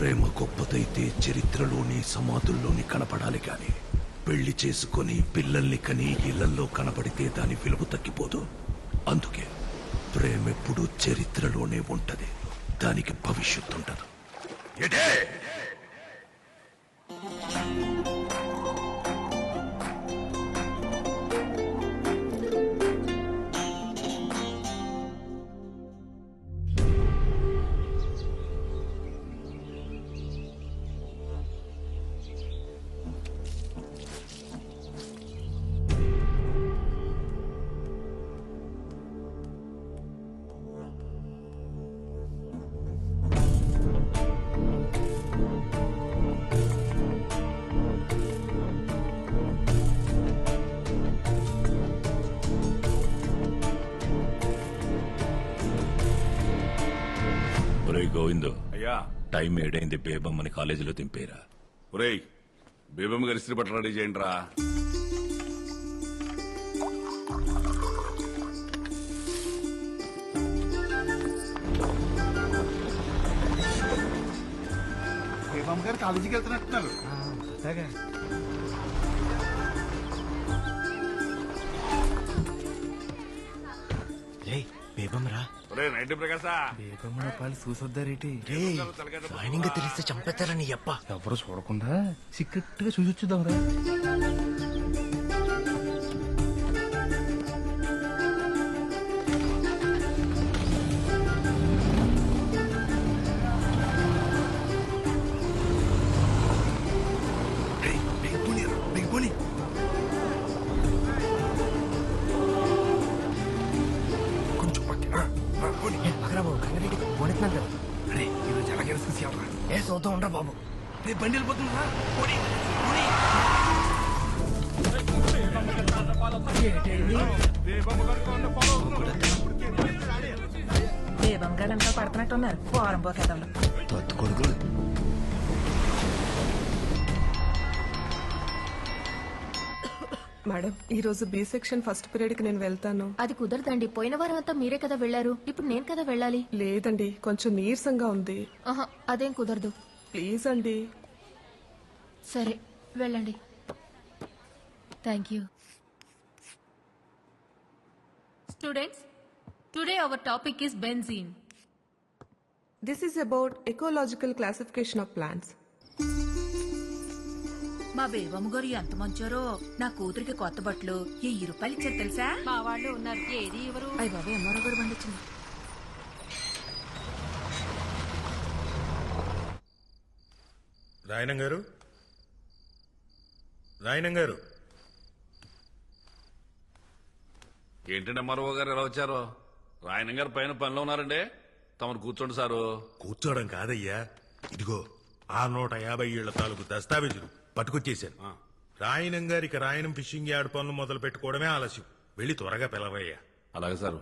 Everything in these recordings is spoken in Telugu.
ప్రేమ గొప్పదైతే చరిత్రలోని సమాధుల్లోని కనపడాలి కాని పెళ్లి చేసుకొని పిల్లల్ని కని ఇళ్లల్లో కనపడితే దాని విలువ తగ్గిపోదు. అందుకే ప్రేమెప్పుడు చరిత్రలోనే ఉంటది, దానికి భవిష్యత్తు ఉండదు. గోవిందో అయ్యా, టైం ఏడైంది, బేబమ్మని కాలేజీలో దింపేరా. ఒరేయ్, బేబమ్మ గారి ఇస్త్రీ బట్టలు రెడీ చేయండి రా. బేబమ్మ గారు కాలేజీకి వెళ్తున్నట్టున్నారు. బేబమ్మరా ఒరేయ్, నైట్ ప్రకాశా, బేబమ్మ పాలు చూసొద్దారేటి జాయినింగ్ తెలిస్తే చంపేస్తారని అప్ప ఎవరు చూడకుండా సీక్రెట్ గా చూసొచ్చుదాంరా. ఏ చూద్దాం ఉండరా బాబు. బండి వెళ్ళిపోతుందా? బేబంగాలంతా పడుతున్నట్టున్నారు వారం పోకేతంలో. కొడుకులు మేడం, ఈ రోజు బి సెక్షన్ ఫస్ట్ పీరియడ్ కి నేను వెళ్తాను. అది కుదరదండి, పోయిన వారం అంతా మీరే కదా వెళ్లారు, ఇప్పుడు నేను కదా వెళ్ళాలి. లేదండి, కొంచెం నీరసంగా ఉంది. ఆహా, అదేం కుదరదు. ప్లీజ్ అండి. సరే వెళ్ళండి. Thank you. Students, today our topic is benzene. This is about ecological classification of plants. మా బేబమ్మ గారు ఎంత మంచారో. నా కూతురికి కొత్త బట్టలు 1000 రూపాయలు ఇచ్చారు తెలుసా. మా వాళ్ళు ఉన్నారు, ఏది ఎవరు? అయ్య బాబా, ఎమ్మరో కూడా పండించింది. రాయనం గారు, రాయనం గారు. ఏంటంటే మరో గారు ఎలా వచ్చారో? రాయన గారు పైన పనిలో ఉన్నారండి. తమరు కూర్చోండి సారు. కూర్చోవడం కాదయ్యా, ఇదిగో ఆ 150 ఏళ్ల తాలూకు దస్తావేజులు పట్టుకొచ్చేశాను. రాయనం గారికి రాయనం ఫిషింగ్ యార్డ్ పనులు మొదలు పెట్టుకోవడమే ఆలస్యం. వెళ్ళి త్వరగా పిలవయ్యా. అలాగే సారు.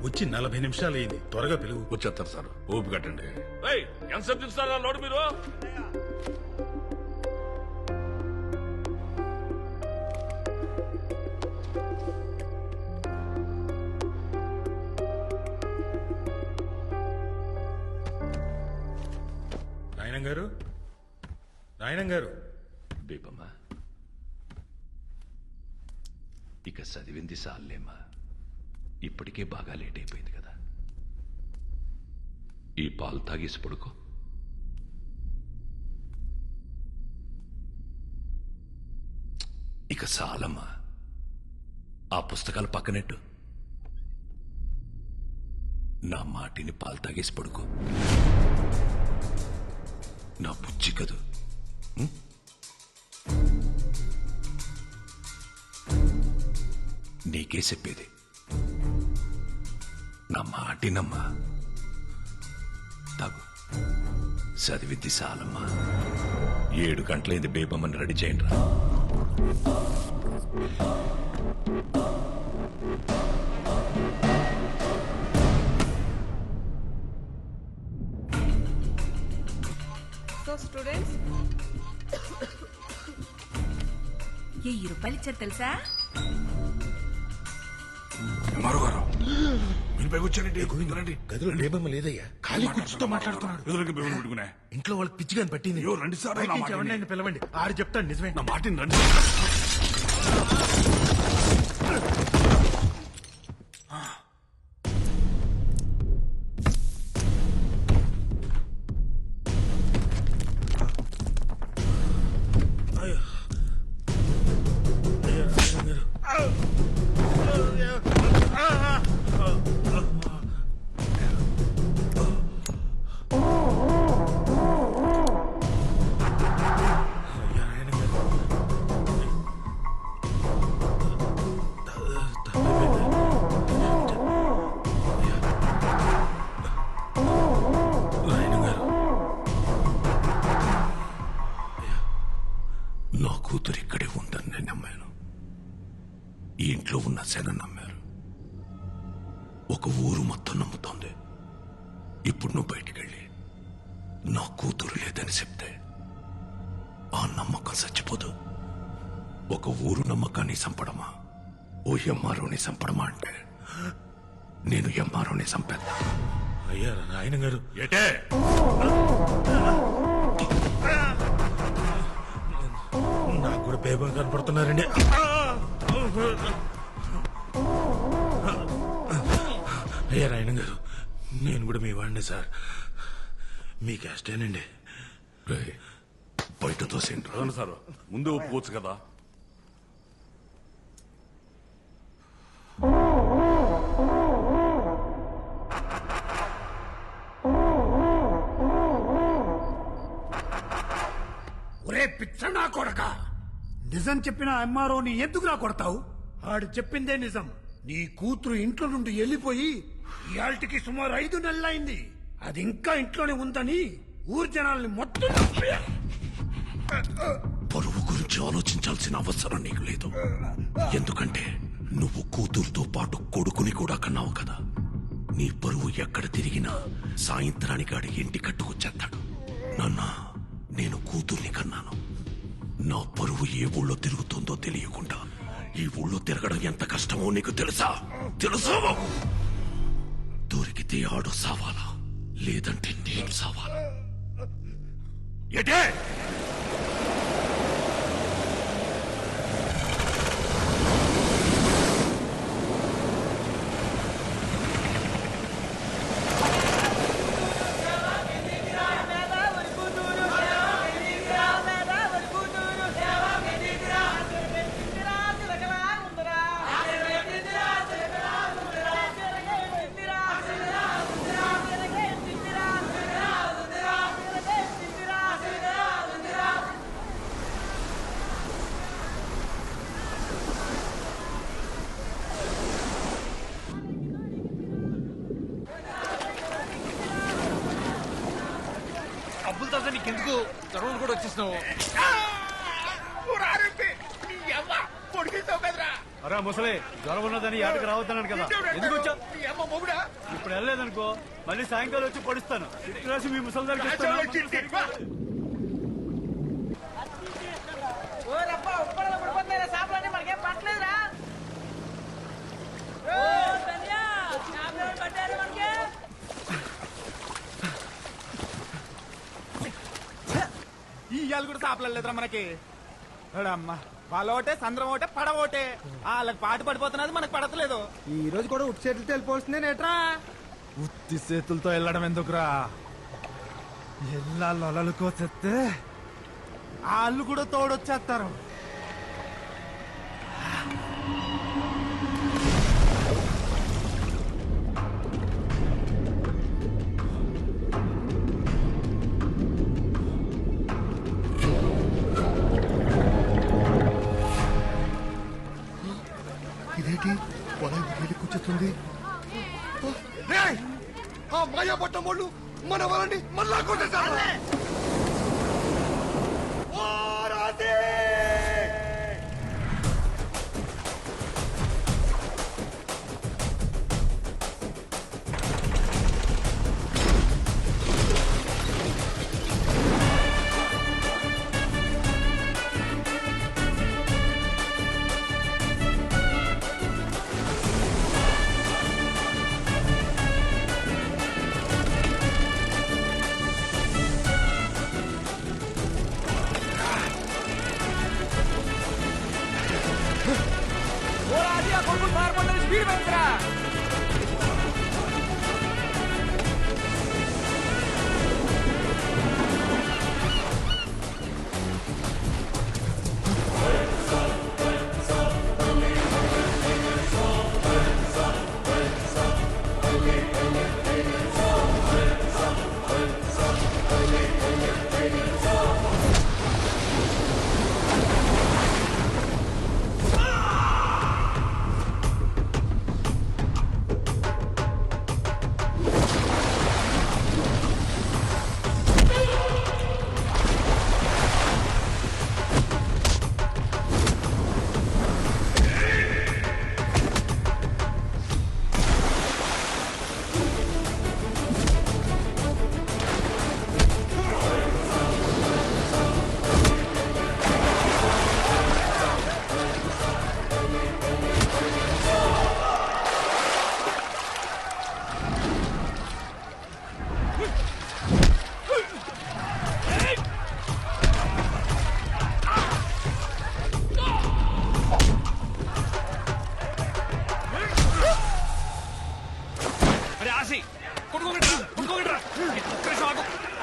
వచ్చి 40 నిమిషాలు అయింది, త్వరగా పిలువు. వచ్చేస్తారు సార్, ఊపి కట్టండి. ఎంతసేపు చూస్తారా లోడు మీరు? రాయనం గారు, రాయనం గారు. బేబమ్మ, ఇక చదివింది సాలేమ్మా, ఇప్పటికే బాగా లేట్ అయిపోయింది కదా. ఈ పాలు తాగేసి పడుకో. ఇక చాలమ్మా, ఆ పుస్తకాలు పక్కనెట్టు. నా మాటిని పాలు తాగేసి పడుకో. నా బుజ్జి కదూ. నీకే చెప్పేది, నా మాటినమ్మా. తాగు, చదివిద్ది సాలమ్మా. 7 గంటలైంది, బేబమ్మని రెడీ చేయండి రా. So students, ₹1000 ఇచ్చారు తెలుసా? మరో గారు మీరు పైకి వచ్చారండి రండి. గదిలో లేబమ్మ లేదయ్యా ఖాళీ కూర్చుతో మాట్లాడుతున్నాడు ఎదురుగా బియ్యం పెట్టుకునే ఇంట్లో వాళ్ళకి పిచ్చిగాని పట్టింది అయ్యో, రండి సార్, బయట నా నుంచి మాట ఎవరినైనా విని. పిలవండి ఆడు చెప్తాడు నిజమే నా మాటిని రండి. నా కూతురు ఇక్కడే ఉందని నేను నమ్మాను. ఈ ఇంట్లో ఉన్న శన నమ్మారు. ఒక ఊరు మొత్తం నమ్ముతోంది. ఇప్పుడు నువ్వు బయటికెళ్ళి నా కూతురు లేదని చెప్తే ఆ నమ్మకం చచ్చిపోదు. ఒక ఊరు నమ్మకాన్ని చంపడమా, ఓ ఎంఆర్ఓని చంపడమా అంటే నేను ఎంఆర్ఓని చంపేద్దా. అయ్యా నాయన గారు ఏటే నాకు కూడా పేపర్ కనపడుతున్నారండి అయ్యా నాయన గారు నేను కూడా మీ వాడిని సార్ మీ క్యాస్టేనండి రేయ్, బయట తోసేంట్రా. అవును సార్, ముందు ఒప్పుకోవచ్చు కదా. ఒరే పిచ్చనా కొడక, నిజం చెప్పిన ఎంఆర్ఓని ఎందుకు నా కొడతావు? ఆడు చెప్పిందే నిజం. నీ కూతురు ఇంట్లో నుండి వెళ్ళిపోయి ఇయాల్టికి సుమారు 5 నెలలైంది. అది ఇంకా ఇంట్లోనే ఉందని ఊరు జనాల్ని మొత్తం పరువు గురించి ఆలోచించాల్సిన అవసరం నీకు లేదు. ఎందుకంటే నువ్వు కూతురుతో పాటు కొడుకుని కూడా కన్నావు కదా. నీ పరువు ఎక్కడ తిరిగినా సాయంత్రానికి ఆడి ఇంటి కట్టుకొచ్చేస్తాడు. నాన్న, నేను కూతుర్ని కన్నాను. నా పరువు ఏ ఊళ్ళో తిరుగుతుందో తెలియకుండా ఈ ఊళ్ళో తిరగడం ఎంత కష్టమో నీకు తెలుసా? తెలుసా? దొరికితే ఆడు సావాలా, లేదంటే నేను సావాలా. ఏటే అబ్బులు తాత నీకెందుకు గొడవలు కూడా వచ్చేసినావు? అరే ముసలి జ్వరం ఉన్నదని ఆటకు రావద్దన్నాడు కదా, ఎందుకు వచ్చావు? ఇప్పుడు వెళ్ళలేదనుకో మళ్ళీ సాయంకాలం వచ్చి పడుస్తాను. చిట్టు రాసి మీ ముసలి దగ్గర ఇవాళ కూడా సాపలేదురా మనకి. అమ్మా వాళ్ళ ఒకటే సంద్రం ఒకటే పడ ఒకటే. వాళ్ళకి పాటు పడిపోతున్నది, మనకు పడతలేదు. ఈ రోజు కూడా ఉట్టి చేతులతో వెళ్ళిపోతుంది నేట్రా. ఉత్తి చేతులతో వెళ్ళడం ఎందుకురా? ఎల్లా లొలలుకో చెప్తే వాళ్ళు కూడా తోడొచ్చేస్తారు. ఇదేంటి పొలం వెళ్ళి కూర్చుంది ఆ మాయా పట్టం వాళ్ళు మన వాళ్ళని మళ్ళా కొట్టేశారు.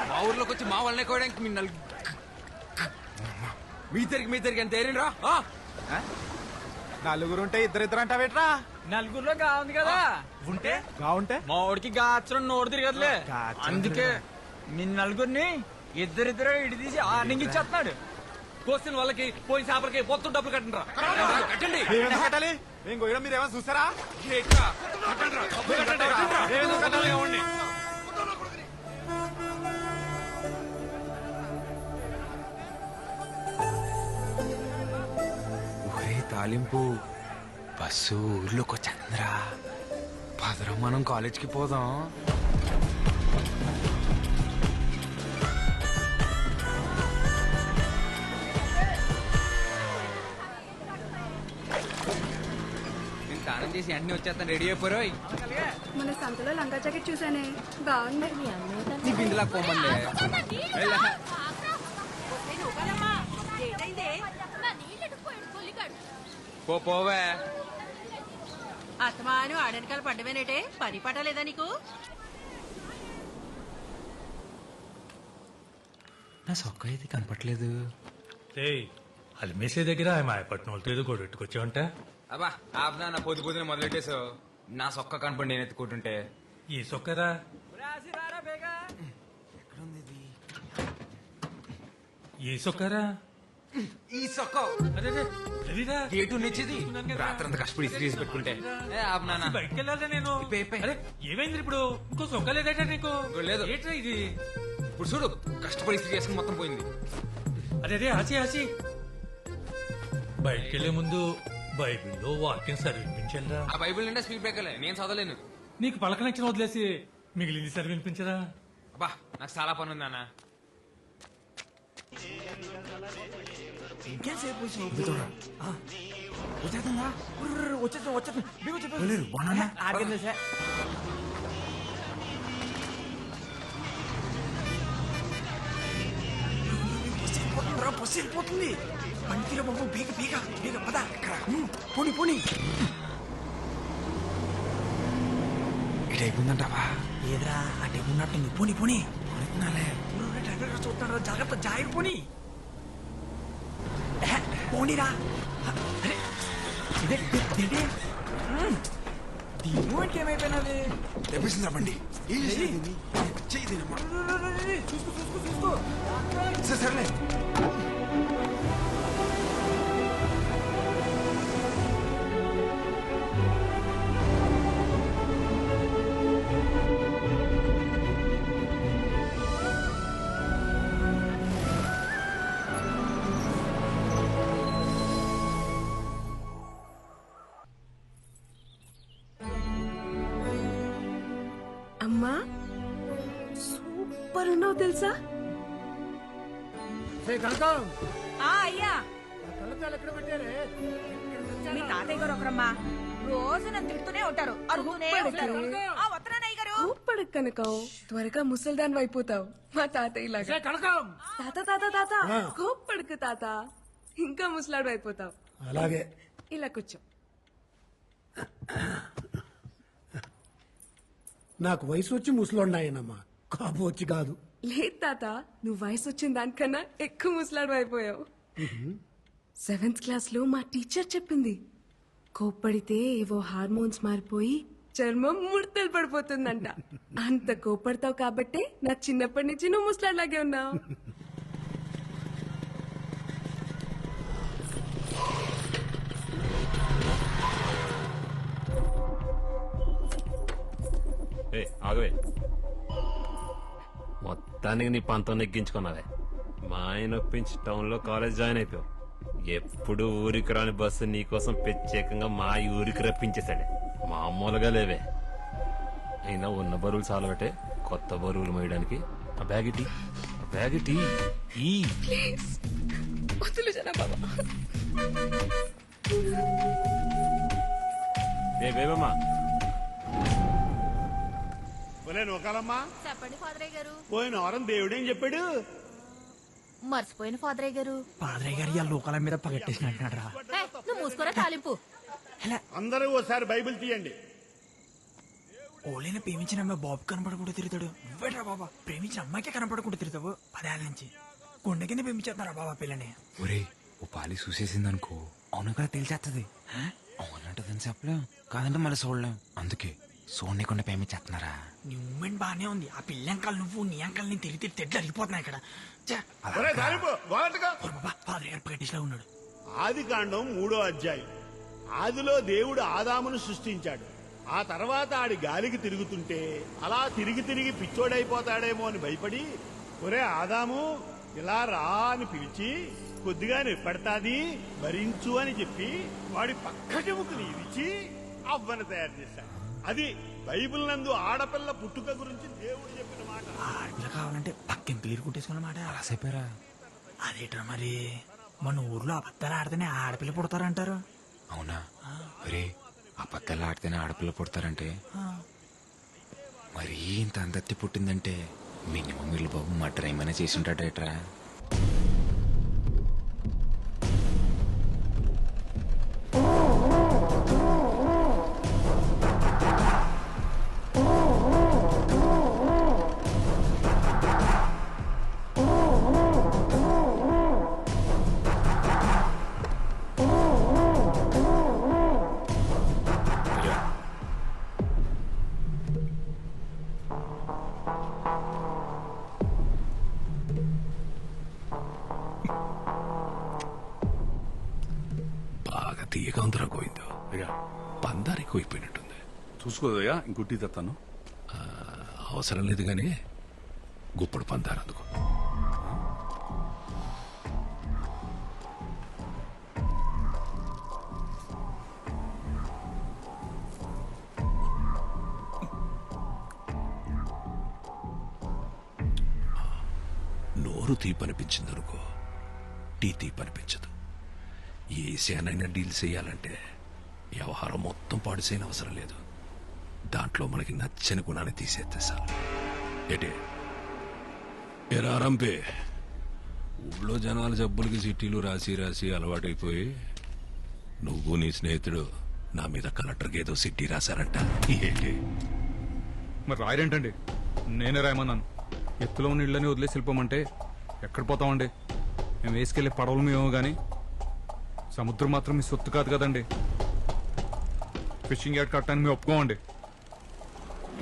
మా ఊర్లోకి వచ్చి మా వాళ్ళని కోయడానికి మీ తిరిగి ఎంత ఏరినరా నలుగురుంటే ఇద్దరిద్దరు అంటావేట్రా? నలుగురులో కావుంది కదా ఉంటే గావుంటే మా వాడికి గాచరం నోరు తిరగదులే అందుకే మీ నలుగురిని ఇద్దరిద్దరు ఇడి తీసి ఆర్నింగ్ ఇచ్చేస్తున్నాడు. కోసిన వాళ్ళకి పోయిన చేపలకి మొత్తం డబ్బులు కట్టండి కట్టండి. మేమెందుకు కట్టాలి? మేము గొయ్యడం మీరు ఏమైనా చూసారా? మేమెందుకు కట్టాలి? ఇవ్వండి. తాలింపు బస్సు ఊర్లోకి వచ్చేంద్రా పదరం మనం కాలేజ్కి పోదాం. నేను స్నానం చేసి అన్ని వచ్చేస్తాను రెడీ అయిపోరు. మన సంతలో లంగా జాకెట్ చూసానే బాగుంది. నీ బిందులా పోమండి పోవే. అత్తమాను ఆడనకాల పడ్డమేనేటే పని పట్టలేదా నీకు? నా సొక్క అయితే కనపట్లేదు. అలిమేసే దగ్గర మాయపట్నం వాళ్ళతో ఏదో గొడవెట్టుకొచ్చావంట. అబ్బా ఆపుదా నా పొద్దు పొద్దున మొదలెట్టేసావు. నా సొక్క కనపడి నేను ఎత్తుకుంటుంటే ఈ సొక్కరా ఈ సొక్కరా ఈ సొక్క గేటు నిచ్చేది రాత్రంతా కష్టపడి తీసి పెట్టుకుంటే ఆపునా బయటకు వెళ్ళాలా నేను? ఏమైంది ఇప్పుడు? ఇంకో సొక్క లేదట నీకు? లేదు ఏంట్రా ఇది? ఇప్పుడు చూడు కష్టపడి ఇస్త్రీ చేసుకుని మొత్తం పోయింది. అదే ఆచి బయటకెళ్లే ముందు బైబిల్లో వాక్యం చదివించరా. ఆ బైబిల్ నిండా స్పీడ్ బ్రేకర్లే నేను చదవలేను. నీకు పలకనచ్చిన వదిలేసి మిగిలింది చదివినిపించరా. అబ్బా నాకు చాలా పని ఉంది అన్న. పోతుంది పంటిలో బాబు బీగ బీగ బీగ పద పోని పోని ఇటైపోయిందంటావా? ఏదరా అంటే ఉన్నట్టుంది పోని పోని చూస్తాడు జాగ్రత్త జాయిర్ పోని పోనీరా. దీనికి ఏమైపోయినది? తెప్పిస్తుందా బండి చూసుకో సరేలే. అమ్మా సూపర్ ఉన్నావు తెలుసా? కనకం అయ్యా కళ్ళద్దాలు ఎక్కడ పెట్టారే? మీ తాతయ్య గారు ఒకరమ్మా రోజు నన్ను తిడుతూనే ఉంటారు. అరుగుతూనే ఉంటారు. వస్తున్నానయ్య గారు. ఊపడకు కనకం, త్వరగా ముసల్దాన్ అయిపోతావు మా తాతయ్య లాగా. కనకం తాత తాత తాత కోప్పడుకు తాత, ఇంకా ముసలాడు అయిపోతావు. అలాగే ఇలా కూర్చో. నాకు వయసు వచ్చి ముసలోన్నాయనమ్మా, కాపు వచ్చి కాదు. లేదు తాత, నువ్వు వయసు వచ్చిన దానికన్నా ఎక్కువ ముసలాడు అయిపోయావు. 7th క్లాస్ లో మా టీచర్ చెప్పింది, కోప్పడితే ఏవో హార్మోన్స్ మారిపోయి చర్మం ముడతలు పడిపోతుందంట. అంత కోపడతావు కాబట్టే నా చిన్నప్పటి నుంచి నువ్వు ముసలాగే ఉన్నావు. ఆగవే, మొత్తానికి నీ పంతం నెగ్గించుకున్నావే. మా ఆయన ఒప్పించి టౌన్ లో కాలేజ్ జాయిన్ అయిపోయావు. ఎప్పుడు ఊరికి రాని బస్సు నీకోసం ప్రత్యేకంగా మా ఊరికి రప్పించేశాడే. మామూలుగా లేవే. అయినా ఉన్న బరువులు చాలబట్టే కొత్త బరువులు మోయడానికి. ఆ బ్యాగ్ ఇటీ, ఆ బ్యాగ్ ఇటీ. వదులు జనాబాబా. ఏ బేబమ్మా, నూకాలమ్మా చెప్పండి ఫాదరయ్య గారు. పోయిన వారం దేవుడేం చెప్పాడు? మర్చిపోయిన ఫాదరయ్య గారు. పాదరయ్య గారు ఇవాళ లోకాల మీద పగట్టేసినట్టున్నాడు రా. నువ్వు మూసుకోరా తాలింపు. అందరూ ఓసారి బైబిల్ తీయండి. ఓలైనా ప్రేమించిన అమ్మాయి బాబు కనపడకుండా తిరుగుతాడు. నువ్వేట్రా బాబా ప్రేమించిన అమ్మాయికే కనపడకుండా తిరుగుతావు. 10 ఏళ్ళ నుంచి గుండె కింద ప్రేమించేస్తున్నారా బాబా పిల్లని. ఒరే ఓ పాలి చూసేసిందనుకో అవును కదా తెలిసేస్తుంది. అవునంటదని చెప్పలేం, కాదంటే మళ్ళీ చూడలేం. అందుకే చూడకుండా ప్రేమించేస్తున్నారా? నీ మూమెంట్ బానే ఉంది. ఆ పిల్ల అంకల్ నువ్వు నీ అంకల్ ని తిరిగి తెడ్లు అరిగిపోతున్నాయి ఇక్కడ. బాబా ఫాదర్ గారు పగట్టేసిలా ఉన్నాడు. ఆది కాండం 3వ అధ్యాయం. ఆదిలో దేవుడు ఆదామును సృష్టించాడు. ఆ తర్వాత ఆడి గాలికి తిరుగుతుంటే అలా తిరిగి తిరిగి పిచ్చోడైపోతాడేమో అని భయపడి, ఒరే ఆదాము ఇలా రా అని పిలిచి కొద్దిగా నిప్పడతాది భరించు అని చెప్పి వాడి పక్క చెముకుని ఇరిచి అవ్వను తయారు చేశాడు. అది బైబిల్ నందు ఆడపిల్ల పుట్టుక గురించి దేవుడు చెప్పిన మాట. ఆడపిల్ల కావాలంటే పక్కన పేరు కుట్టేసుకున్నమాట. అలా చెప్పారా? అదేట్రా మరి మన ఊర్లో అబద్ధాలు ఆడితేనే ఆడపిల్ల పుడతారంటారు. అవునా? ఒరే అబద్ధాలు ఆడితేనే ఆడపిల్ల పుడతారంటే మరి ఇంత అందత్తి పుట్టిందంటే మినిమం వీళ్ళు బాబు మటర్ ఏమైనా చేసి ఉంటాడేట్రా? బాగా తీయగా ఉందిరా గోవిందో. పందారు ఎక్కువైపోయినట్టుంది. చూసుకోదయ్యా, ఇంకొట్టి తెస్తాను. అవసరం లేదు గాని గుప్పుడు పందారు అందుకో. నోరు తీపనిపించిందనుకో, టీ తీపనిపించదు. ఏ సేనైనా డీల్ చేయాలంటే వ్యవహారం మొత్తం పాడు చేయని అవసరం లేదు. దాంట్లో మనకి నచ్చని గుణాన్ని తీసేస్తే చాలు. ఏటే ఎరారంపే ఊళ్ళో జనాల జబ్బులకి సిటీలు రాసి రాసి అలవాటైపోయి నువ్వు నీ స్నేహితుడు నా మీద కలెక్టర్కి ఏదో సిటీ రాశారంట. ఏంటి మరి రాయరేంటండి? నేనే రాయమన్నాను. ఎత్తులో ఉన్న ఇళ్ళని వదిలేసి వెళ్ళిపోమంటే ఎక్కడ పోతామండి? మేము వేసుకెళ్లే పడవలు మేము గాని సముద్రం మాత్రం మీ సొత్తు కాదు కదండి. ఫిషింగ్ యార్డ్ కట్టడానికి మేము ఒప్పుకోమండి.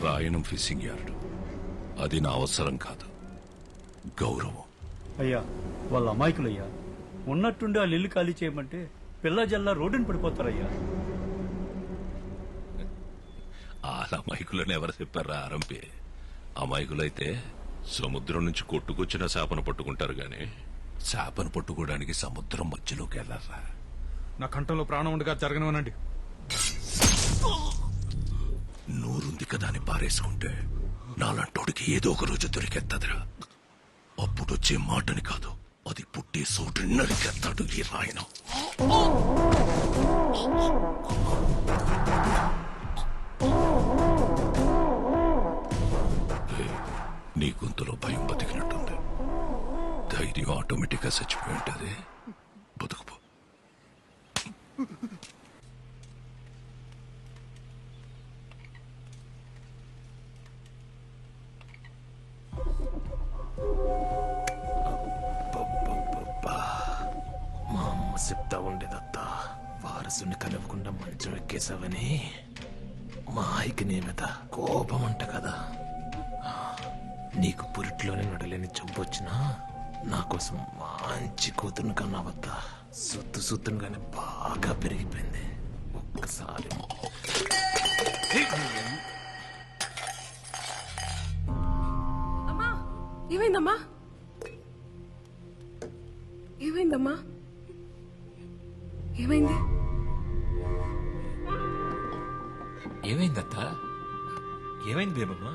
రాయనం ఫిషింగ్ యార్డ్ అది నా అవసరం కాదు, గౌరవం. అయ్యా వాళ్ళ అమాయకులయ్యా. ఉన్నట్టుండి వాళ్ళు ఇల్లు ఖాళీ చేయమంటే పిల్ల జల్లా రోడ్డుని పడిపోతారయ్యా. వాళ్ళ అమాయకులని ఎవరు చెప్పారా ఆరంపే? అమాయకులైతే సముద్రం నుంచి కొట్టుకొచ్చిన చేపను పట్టుకుంటారు గాని చేపను పట్టుకోవడానికి సముద్రం మధ్యలోకి వెళ్ళారా? నా కంఠంలో ప్రాణం ఉండగా జరగనివనండి. నూరుంది కదా అని పారేసుకుంటే నాలంటోడికి ఏదో ఒక రోజు దొరికెత్తదిరా. అప్పుడొచ్చే మాటని కాదు, అది పుట్టే చోటు నరికెత్తాడు ఈ రాయనం. నీ గొంతులో భయం బతికినట్టుంది. ధైర్యం ఆటోమేటిక్ గా చచ్చిపోయి ఉంటుంది. బతుకుపో. మా అమ్మ చెప్తా ఉండేదత్తా, వారసుని కలవకుండా మంచం ఎక్కేసావని. మాయికి నీ మీద కోపం అంట కదా. నీకు పురిట్లోనే నడలేని జబ్బు వచ్చినా నా కోసం మంచి కూతురుని కన్నా వద్దా. సుత్తుగానే బాగా పెరిగిపోయింది. ఒక్కసారి అమ్మా ఏమైందమ్మా? ఏమైందమ్మా? ఏమైంది? ఏమైందత్త? ఏమైంది బేబమ్మా?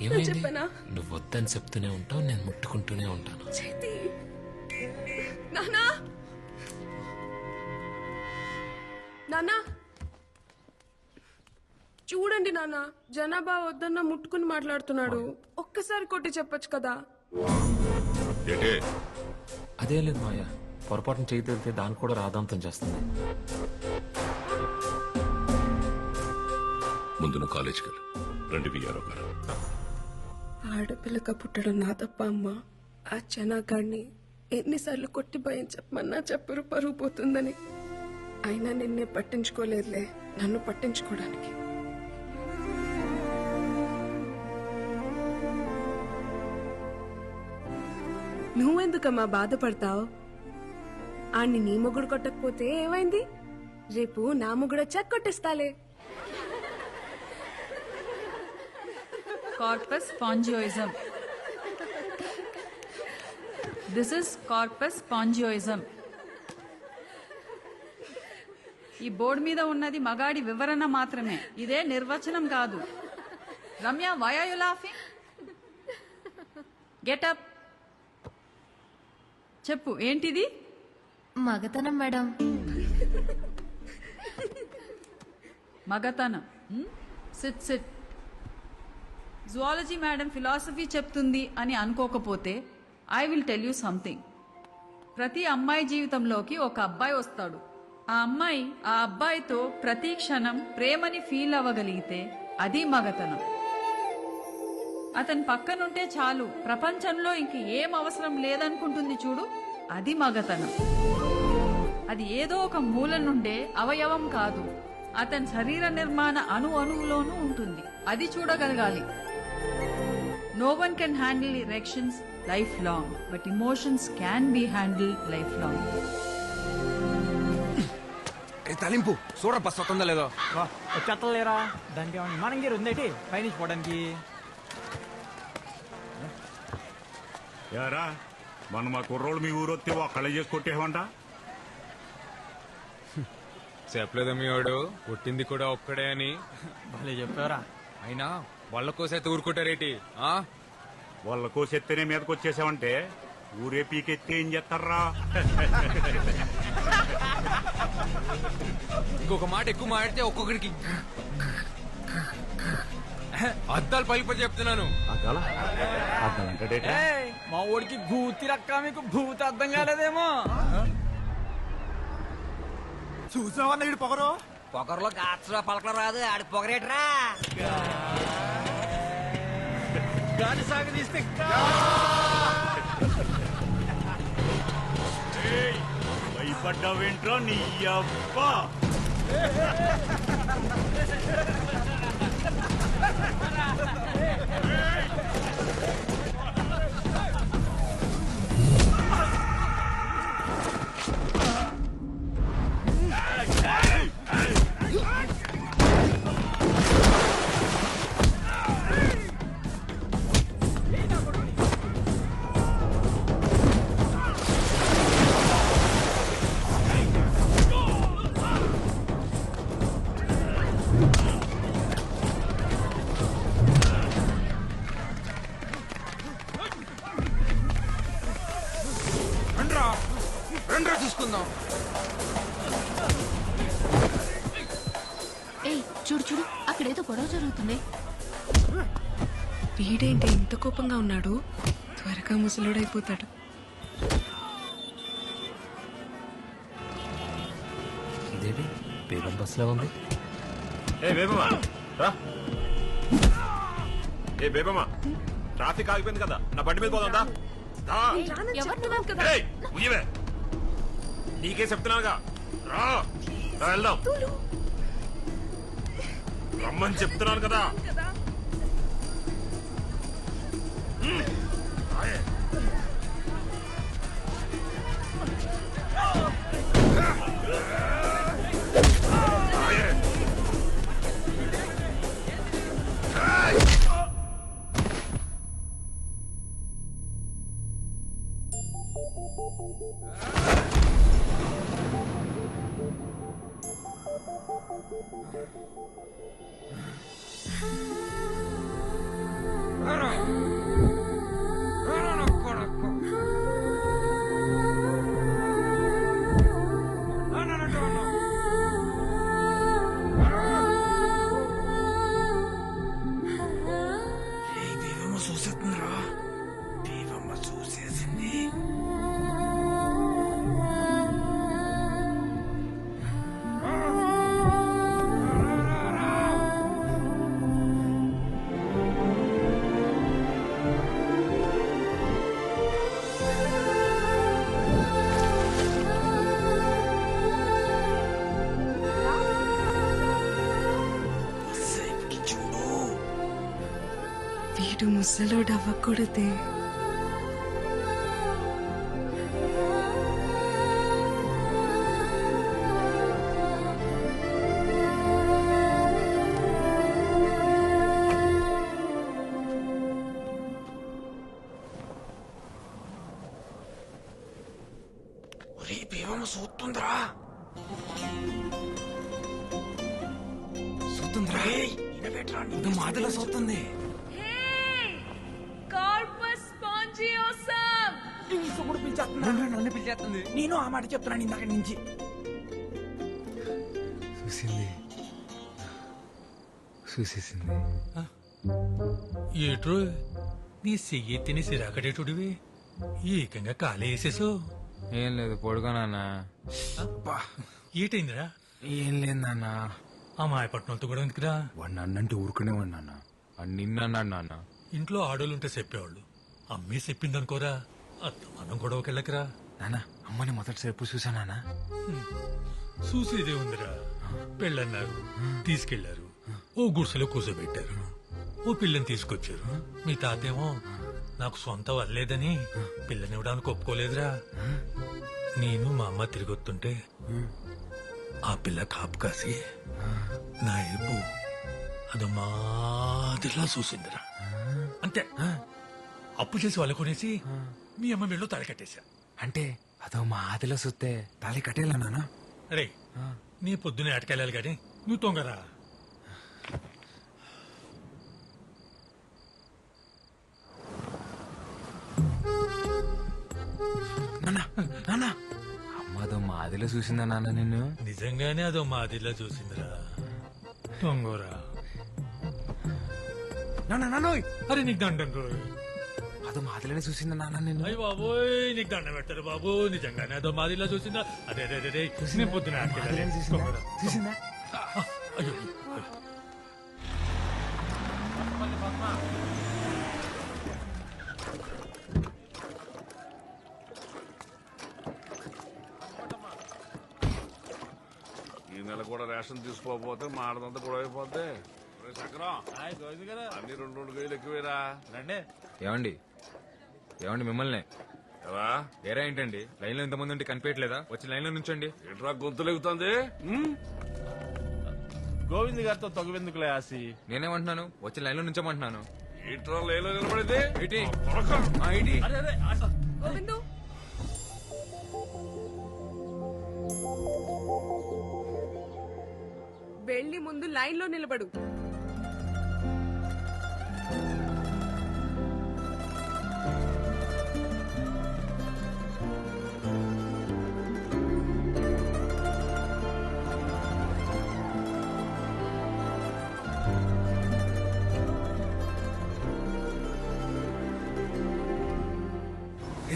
ఏమైంది? చెప్పనా? నువ్వు వద్దని చెప్తూనే ఉంటావు, నేను ముట్టుకుంటూనే ఉంటాను. చేతి నానా నానా చూడండి నాన్న, జనాభా వద్దన్న ముట్టుకుని మాట్లాడుతున్నాడు. ఒక్కసారి కొట్టి చెప్పొచ్చు కదా. అదే లేదు మాయా, పొరపాటున చేయి తెలితే దాన్ని కూడా రాదాంతం చేస్తుంది. ముందు నువ్వు కాలేజీకి వెళ్ళు. రండి విఆర్ఓ గారు. ఆడపిల్లక పుట్టడం నా తప్ప అమ్మా. ఆ జనాగాడిని ఎన్నిసార్లు కొట్టి భయం చెప్పమన్నా చెప్పరు, పరుగు పోతుందని. అయినా నిన్నే పట్టించుకోలేదులే, నన్ను పట్టించుకోవడానికి. నువ్వెందుకమ్మా బాధపడతావు? ఆణ్ణి నీ మొగుడు కొట్టకపోతే ఏమైంది? రేపు నా మొగుడు వచ్చాక కొట్టేస్తాలే. Corpus spongiosum. This is corpus spongiosum. ఈ బోర్డు మీద ఉన్నది మగాడి వివరణ మాత్రమే, ఇదే నిర్వచనం కాదు. Ramya, why are you laughing? Get up. చెప్పు, ఏంటిది? మగతనం మేడం. మగతనం. SIT SIT. Zoology madam philosophy చెప్తుంది అని అనుకోకపోతే I will tell you something. ప్రతి అమ్మాయి జీవితంలోకి ఒక అబ్బాయి వస్తాడు. ఆ అమ్మాయి ఆ అబ్బాయితో ప్రతి క్షణం ప్రేమని ఫీల్ అవ్వగలిగితే అది మగతనం. అతని పక్కనుంటే చాలు, ప్రపంచంలో ఇంక ఏం అవసరం లేదనుకుంటుంది చూడు, అది మగతనం. అది ఏదో ఒక మూల నుండే అవయవం కాదు, అతని శరీర నిర్మాణ అణువులోనూ ఉంటుంది. అది చూడగలగాలి. No one can handle erections lifelong, but emotions can be handled lifelong. తలింపు చూడ బస్ వస్తుందా లేదో. వచ్చేస్తలేరా? దానికి ఏమన్నా మనం గీరు ఉందేటి పైనుంచి పోవడానికి? యారా మన మా కుర్రోళ్ళు మీ ఊరు వస్తే ఒక్కళ్ళే చేసి కొట్టేవంట. చెప్పలేదు మీ వాడు, కొట్టింది కూడా ఒక్కడే అని. భలే చెప్పారా? అయినా వాళ్ళ కోసైతే ఊరుకుంటారేటి? వాళ్ళ కోసెత్తేనే మీదకి వచ్చేసావంటే ఊరే పీకెత్తే ఏం చేస్తారా? ఇంకొక మాట ఎక్కువ మాడితే ఒక్కొక్కడికి అద్దాలు పలిపడి చెప్తున్నాను. మా ఊడికి భూతి రక్క, మీకు భూతి అర్థం కాలేదేమో. చూసావన్న ఇడు పొగరు. పొగరులో గాచరా పలకలు రాదు, ఆడి పొగరేట్రా. గాలి సాగదీస్తే భయపడ్డావేంట్రా నీ అబ్బా? రండ్రా చూసుకుందాం. ఏయ్ చూడు చూడు, అక్కడేదో గొడవ జరుగుతుంది. వీడేంటి ఇంత కోపంగా ఉన్నాడు? త్వరగా ముసలుడైపోతాడు. ఇదేంటి బేగం బస్సులో ఉంది? ఏ బేబమ్మా రా. ఏ బేబమ్మా, ట్రాఫిక్ ఆగిపోయింది కదా, నా బండి మీద పోదా? నీకే చెప్తున్నానుగా, రా వెళ్దాం. రమ్మని చెప్తున్నాను కదా. చూసేస్తుందిరా దేవమ్మ చూసేసింది. వీడు ముసలోడు అవ్వకూడదే. దేవమ్మ చూస్తుందిరా చూస్తుందిరా ఇది మాటలో చూస్తుంది. నన్ను పిలిచేస్తుంది. నేను ఆ మాట చెప్తున్నాను ఇందాక నుంచి. చూసింది చూసేసింది. ఏట్రో నీ చెయ్యి తిని సిరాకడేటుడివి ఏకంగా కాలేసేసు. ఏం లేదు పడుకోనన్నా. ఏటైందిరా? ఏం లేదు నాన్న. ఆ మాయపట్నంతో కూడా ఎందుకురా? వాడు నన్నంటే ఊరుకునే వాడు నాన్న. వాడు నిన్నన్నాడు నాన్న. ఇంట్లో ఆడోళ్ళుంటే చెప్పేవాళ్ళు. అమ్మే చెప్పిందనుకోరా, మనం గొడవకెళ్ళకరా. నాన్న అమ్మని మొదటిసారి ఎప్పుడు చూసా నాన్న. చూసేదే ఉందిరా. పెళ్ళన్నారు, తీసుకెళ్లారు, ఓ గుడిసెలో కూర్చోబెట్టారు, ఓ పిల్లని తీసుకొచ్చారు. మీ తాతేమో నాకు సొంత వల్లేదని పిల్లనివ్వడానికి ఒప్పుకోలేదురా. నేను మా అమ్మ తిరిగొస్తుంటే ఆ పిల్ల కాపు కాసి నా ఏపు అది మాదిరిలా చూసిందిరా. అంతే. అప్పు చేసి వాళ్ళు కొనేసి మీ అమ్మ మెళ్ళు తాళి కట్టేశా. అంటే అదో మా ఆదిలో సుత్తే తాళి కట్టేలా నాన్న. అరే నీ పొద్దునే ఆటకెళ్ళాలి గాని నువ్వు తొంగరా. నాన్న అమ్మ అదో మా ఆదిలో చూసిందా నాన్న నిన్ను? నిజంగానే అదో మాదిరిలా చూసిందిరా. తొంగోరా. అరే నీకు దండం రోయ్. అదో మాదిలోనే చూసిందా నాన్న నిన్ను? అయ్యి బాబోయ్ నీకు దండం పెట్టారు బాబు. నిజంగానే అదో మాదిరిలా చూసిందా? అదే అదే అదే నేను పొద్దున చూసిందా? అయ్యో ఈ నెల కూడా రేషన్ తీసుకోకపోతే మాడదంతా కూడా అయిపోద్ది. చక్రం అన్ని 2 కేజీలు ఎక్కువేరా. రండి. ఏమండి ఏమండి మిమ్మల్ని ఎలా వేరే ఏంటండి? లైన్ లో ఇంతమంది ఉంటే కనిపించట్లేదా? వచ్చి లైన్ లో నుంచండి. ఎట్రా గొంతులెగుతుంది? గోవింద్ గారితో తగువెందుకులే ఆసి. నేనేమంటున్నాను? వచ్చి లైన్ లో నుంచోమంటున్నాను. ఎట్రా లైన్ లో నిలబడింది? వెళ్ళి ముందు లైన్ లో నిలబడు.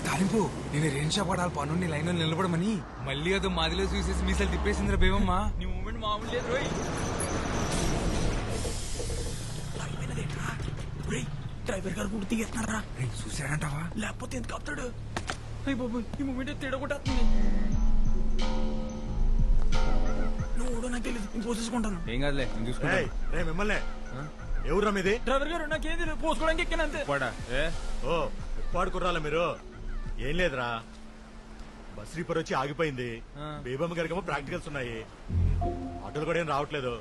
తాలింపు నేను రేంజ్ పడాలి పనుండి లైన్ లో నిలబడమని. మళ్ళీ అదో మాదిలో చూసేసి మీసాలు తిప్పేసిందిరా బేవమ్మా. నీ మూమెంట్ మామూలు లేదు రోయ్. డ్రైవర్ గారు కూడా తీస్తున్నారా? చూసాడంటావా? లేకపోతే ఎందుకు ఆపుతాడు? అయ్యి బాబు ఈ మూమెంట్ తేడా కొట్టేస్తుంది. నువ్వు నాకు తెలియదు నేను పోసేసుకుంటాను. ఏం కాదులే నేను చూసుకుంటాను. రే మిమ్మల్ని ఎవరురా మీది? డ్రైవర్ గారు నాకేం తెలియదు, పోసుకోవడానికి ఎక్కినంతే. ఓ ఎప్పాడు కుర్రాలా మీరు? ఏం లేదురా, బస్ రీపర్ వచ్చి ఆగిపోయింది. బేబమ్మ గారికేమో ప్రాక్టికల్స్ ఉన్నాయి. ఆటోలు కూడా ఏం రావట్లేదు.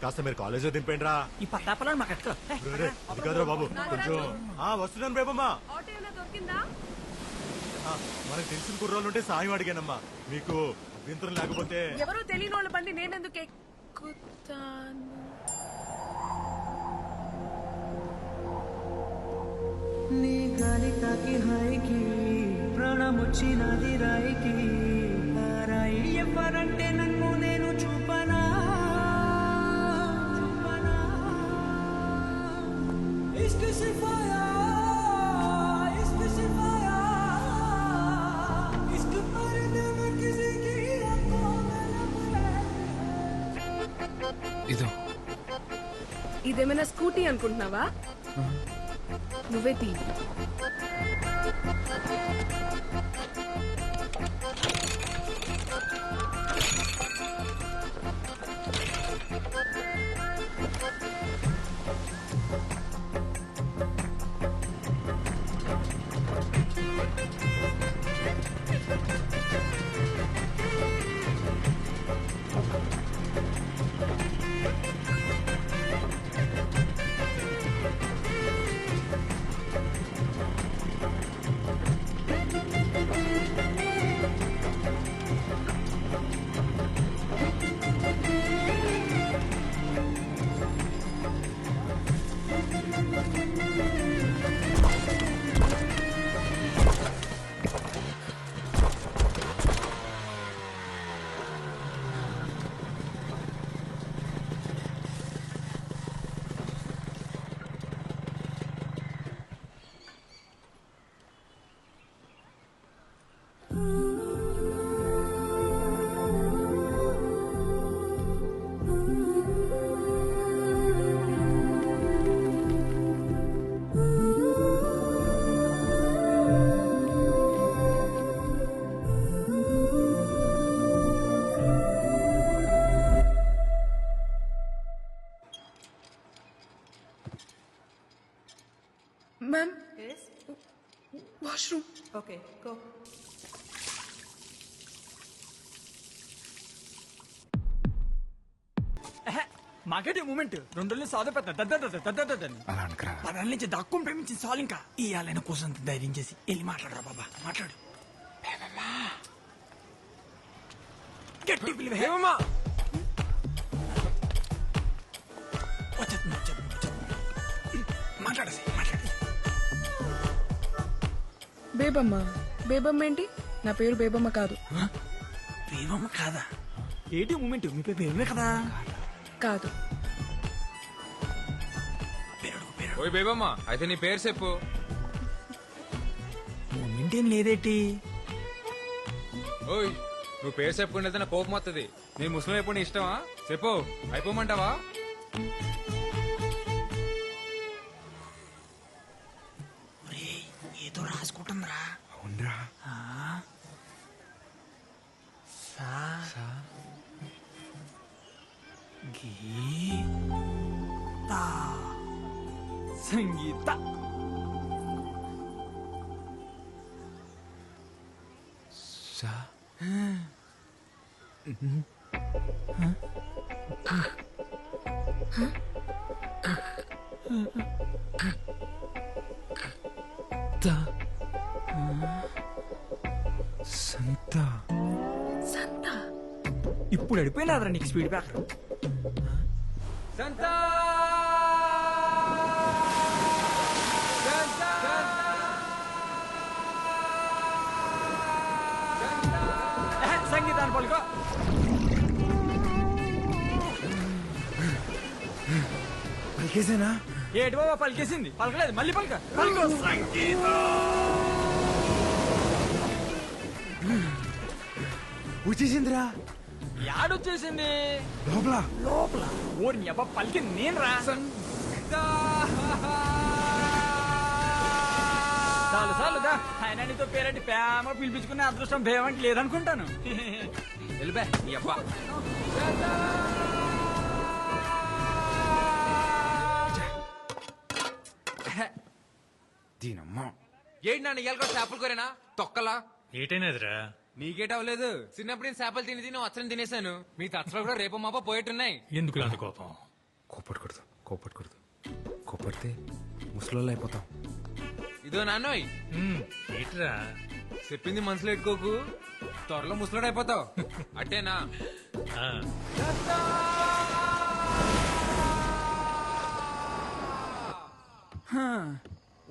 కాస్త మీరు కాలేజీలో దింపండి రా. ఈ పట్టాపలని మాకు ఎక్కడ అది కాదురా బాబు, కొంచెం వస్తున్నాను బేబమ్మ. మనకు తెలిసిన కుర్రాళ్ళు ఉంటే సాయం అడిగానమ్మా. మీకు అభ్యంతరం లేకపోతే. ఎవరో తెలియని వాళ్ళ బండి నేనెందుకు ఎక్కుతాను? నీ గాలి తాకి హాయికి ప్రాణం వచ్చినది రాయికి. రాయి ఎవరంటే నన్ను నేను చూపనా చూపనా. ఇష్క్ సిఫాయా ఇష్క్ సిఫాయా ఇష్క్ పర్దే మే కిసి కి ఆంఖోं में ఇదో ఇదేమైనా స్కూటీ అనుకుంటున్నావా? నువ్వే తీ. Ma'am, washroom. Okay go. మాకేటి మూమెంట్ 2 రోజులు సాధ పదాల నుంచి దాక్కుని ప్రేమించిన సాల్. ఇంకా ఇయ్యాలైన కోసం ధైర్యం చేసి వెళ్ళి మాట్లాడరా బాబా, మాట్లాడు. గట్టి పిలివేమా మాట్లాడేసి మాట్లాడు. బేబమ్మ. బేబమ్మ ఏంటి? నా పేరు బేబమ్మ కాదు. బేబమ్మ కాదా? ఏంటి మూమెంట్? మీ పేరు బేబమ్మే కదా? కాదు. ఓయ్ బేబమ్మ, అయితే నీ పేరు చెప్పు. మూమెంట్ ఏం లేదేటి? ఓయ్, నువ్వు పేరు చెప్పుకుంటే నా కోపం వస్తుంది. నేను ముస్లిం అయిపోయి నీ ఇష్టమా? చెప్పు, అయిపోమంటావా? ఏదో రాసుకుంటుందిరా. అవునరా. సంగీత. సంత. సంత. ఇప్పుడు అడిపోయినారా నీకు స్పీడ్ బ్రేకర్? సంత. సంగీతాన్ని పలుకో. పలికేసేనా? ఏటి బాబా పలికేసింది? పలకలేదు, మళ్ళీ పలక. పలుకో. వచ్చేసిందిరా. యాడొచ్చేసింది? లోపల. లోపల ఓరి అబ్బా పలికింది నేను రా. చాలు చాలు దా. ఆయన నీతో పేరంటి ప్రేమ పిలిపించుకునే అదృష్టం భేమంటి లేదనుకుంటాను. వెళ్ళిపే నీ అబ్బా దీనమ్మా ఏంటి నాన్న ఇవాళ కూడా చేపలు కూరేనా తొక్కలా ఏటైనదిరా నీకేట అవ్వలేదు చిన్నప్పుడు నేను చేపలు తిని తిని వచ్చని తినేశాను మీ తచ్చలు కూడా రేపు మాప పోయేట్టున్నాయి ఎందుకు అంత కోపం కోపడకూడదు కోపడితే ముసలోళ్ళు అయిపోతాం ఇదో నాన్నోయ్ ఏట్రా చెప్పింది మనసులో పెట్టుకోకు త్వరలో ముసలోడు అయిపోతావు అట్టేనా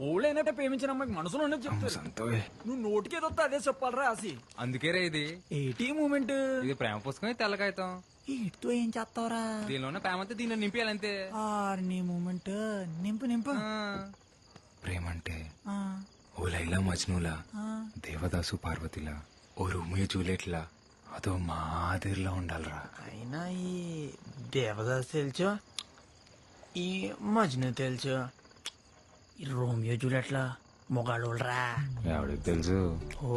ఓళ్ళైనట్టే ప్రేమించిన అమ్మాయికి మనసులో ఉన్నది చెప్తారు నువ్వు నోటికి ఏదో అదే చెప్పాలరా రాసి అందుకే రే ఇది ఏటీ మూమెంట్ ఇది ప్రేమ పుస్తకం తెల్లకాయతాం ఇటుతో ఏం చేస్తావరా దీనిలోనే ప్రేమ అంతా దీనిలో నింపేయాలంతే నీ మూమెంట్ నింపు ప్రేమ అంటే ఓ లైలా మజ్నులా దేవదాసు పార్వతిలా ఓ రూమియో జూలియట్లా అదో మాదిరిలా ఉండాలిరా అయినా ఈ దేవదాస్ తెలుసు ఈ మజ్ను తెలుసు ఈ రోమియో జూలియట్లా మొగాళ్ళోళ్ళరా ఎవడికి తెలుసు ఓ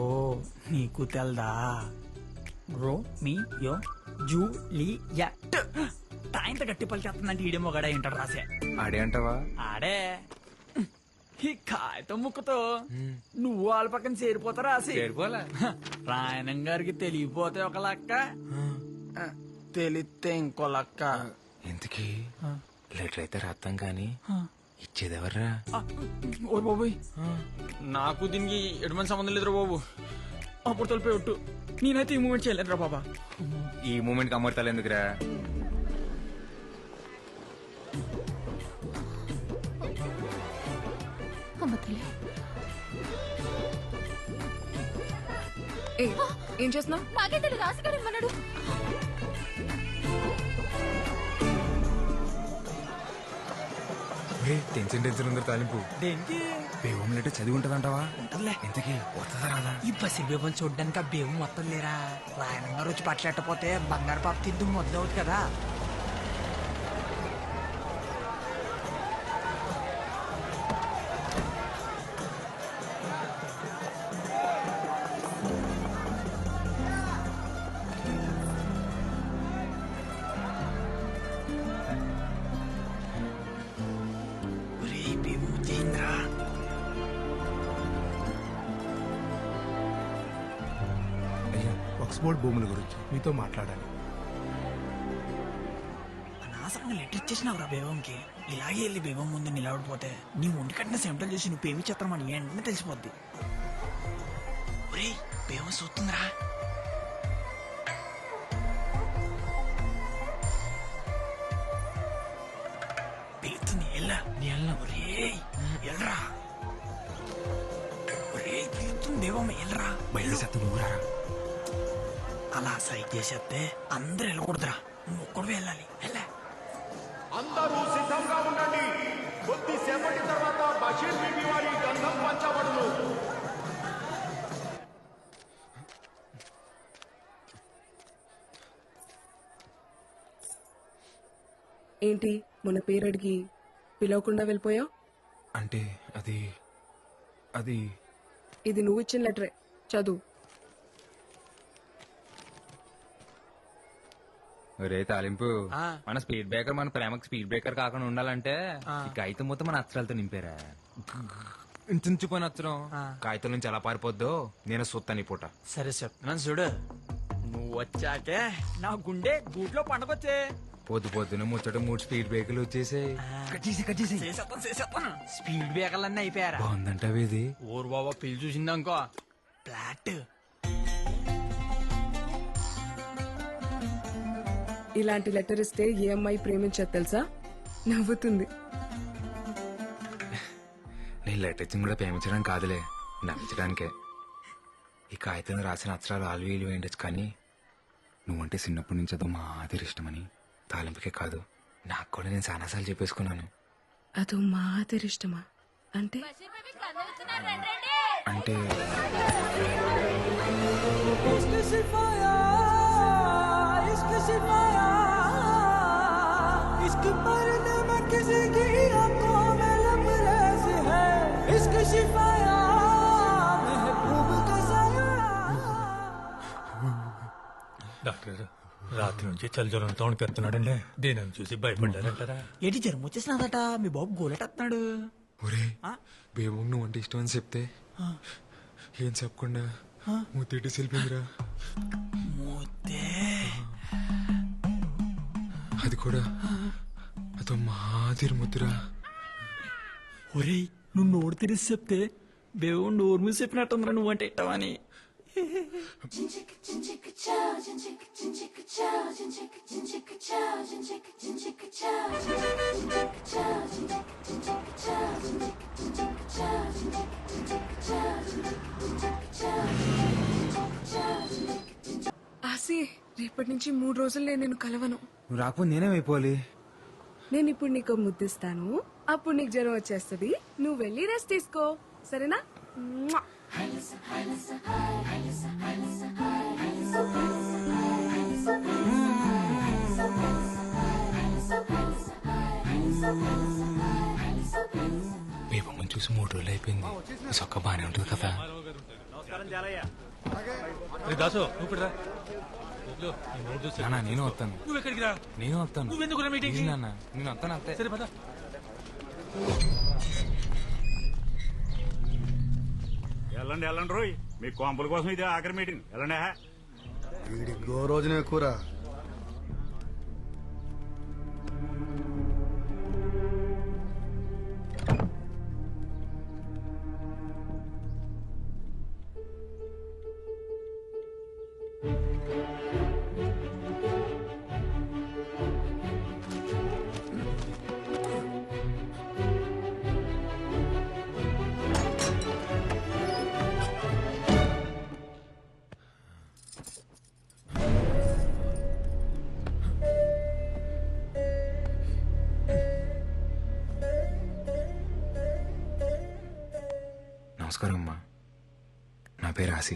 నీకు తెల్దా రోమియో జూలియట్ తాయింత గట్టి పలికి వస్తుందంటే ఈడే మొగాడ ఏంటాడు రాసే ఆడే అంటావా ఆడే ఈ కాగితం ముక్కతో నువ్వు వాళ్ళ పక్కన చేరిపోతారా రాసి చేరిపోలే రాయణం గారికి తెలియపోతే ఒక లక్క తెలిస్తే ఇంకో లక్క ఎందుకీ లెటర్ అయితే రాస్తాం కానీ ఇచ్చేదెవర్రా ఓ బాబోయ్ నాకు దీనికి ఎటువంటి సంబంధం లేదురా బాబు అప్పుడు తొలిపోయి ఒట్టు నేనైతే ఈ మూమెంట్ చేయలేదురా బాబా ఈ మూమెంట్ అమర్తాలు ఎందుకురా ఏం చేస్తున్నావు? నాకే తెలియదు రాసిగాడు ఇమ్మన్నాడు. టెన్షన్ ఉందరు తాలింపు దేనికి బేవం లెటర్ చదివి ఉంటదంటావా ఉంటదిలే ఎంతకి వస్తుందా రాదా ఈ బసి బేబం చూడ్డానికి ఆ బేబు మొత్తం లేరా రాయణం గారు వచ్చి పట్లెట్టపోతే బంగారు పాప తిద్దు మొదలవుతుంది కదా ఆక్స్ఫోర్డ్ భూముల గురించి మీతో మాట్లాడాలి. అనవసరంగా లెటర్ ఇచ్చేసినావురా బేబంకి ఇలాగే వెళ్ళి బేబం ముందు నిలబడిపోతే నీ ఒంటి కట్టిన సెంటల్ చేసి నువ్వు పేమి చేస్తామని వెంటనే తెలిసిపోద్ది ఒరే బేబం చూస్తుందిరా పిలుస్తుంది ఎల్లా నీ ఎల్లా ఒరే ఎల్రా ఒరే పిలుస్తుంది బేబమ్మ ఎల్రా బయలుదేరి నువ్వురా అలా సైట్ చేసేస్తే అందరు వెళ్ళకూడదురా నువ్వు ఒక్కడు వెళ్ళాలి వెళ్ళా అందరూ సిద్ధంగా ఉండండి కొద్దిసేపటి తర్వాత బషీర్ బీబీ వారి గంధం పంచబడును. ఏంటి మొన్న పేరు అడిగి పిలవకుండా వెళ్ళిపోయావు? అంటే అది అది ఇది నువ్వు ఇచ్చిన లెటరే, చదువు. రే తాలింపు మన స్పీడ్ బ్రేకర్ మన ప్రేమకు స్పీడ్ బ్రేకర్ కాకుండా ఉండాలంటే ఈ కాగితం మొత్తం మన అక్షరాలతో నింపారా ఇంచుపోయిన అక్షరం కాగితం నుంచి ఎలా పారిపోద్దో నేను సొత్తాను ఈ పూట. సరే చెప్తున్నాను చూడు నువ్వు వచ్చాకే నా గుండె గూట్లో పండగొచ్చే పొద్దున ముచ్చట 3 స్పీడ్ బ్రేకర్లు వచ్చేసాయి. స్పీడ్ బ్రేకర్లన్నీ అయిపోయారా? బాగుందంటావు ఇది? ఊరు బాబా పిల్లి చూసిందనుకో ఫ్లాట్. ఇలాంటి లెటర్ ఇస్తే ఏ అమ్మాయి ప్రేమించదు తెలుసా? నవ్వుతుంది. నేను లెటర్ ఇచ్చింది కూడా ప్రేమించడానికి కాదులే, నమ్మించడానికే. ఈ కాగితం రాసిన అక్షరాలు ఆల్వీలు వేయచ్చు, కానీ నువ్వంటే చిన్నప్పటి నుంచి అదో మాదిరి ఇష్టమని తాలింపుకే కాదు నాకు కూడా నేను చాలాసార్లు చెప్పేసుకున్నాను. అదో మాదిరి ఇష్టమా అంటే? అంటే డాక్టర్ రాత్రి నుంచి చలిజ్వరంతో వణికెత్తున్నాడండి దేని చూసి భయపడ్డారంటారా? ఏంటి జ్వరం వచ్చేసినదట మీ బాబు గోలెట్టేస్తున్నాడు. ఒరే బేబు నువ్వు అంటే ఇష్టం అని చెప్తే ఏం చెప్పకుండా ముద్దెట్టి సెల్పిందిరా. అది కూడా అదో మాదిరి ముద్దురా. ఒరేయ్ నువ్వు నోరు తెరిసి చెప్తే బేవు నోరు మీద చెప్పినట్టుందిరా నువ్వంటే ఇట్టవని. ఆసి రేపటి నుంచి 3 రోజులు నేను కలవను. నువ్వు రాకపోతే నేనేమైపోవాలి? నేను ఇప్పుడు నీకు ముద్దిస్తాను, అప్పుడు నీకు జ్వరం వచ్చేస్తుంది. నువ్వు వెళ్ళి రెస్ట్ తీసుకో, సరేనా? మ్వా. బేబమ్మని చూసి 3 రోజులు అయిపోయింది. ఈ సొక్క బానే ఉంటుంది కదా. దాసు నువ్వు రా. నాన్న నేను వస్తాను. నువ్వు ఎక్కడికి రా? నేను వస్తాను. నువ్వెందుకు మీటింగ్? నాన్న నేను వస్తాను అంతే. సరే పద. వెళ్ళండి వెళ్ళండి రోయ్, మీ కొంపల కోసం ఇది ఆఖరి మీటింగ్. వెళ్ళండి. వీడికి గో రోజునే కూర. నమస్కారం అమ్మా, నా పేరు ఆసి.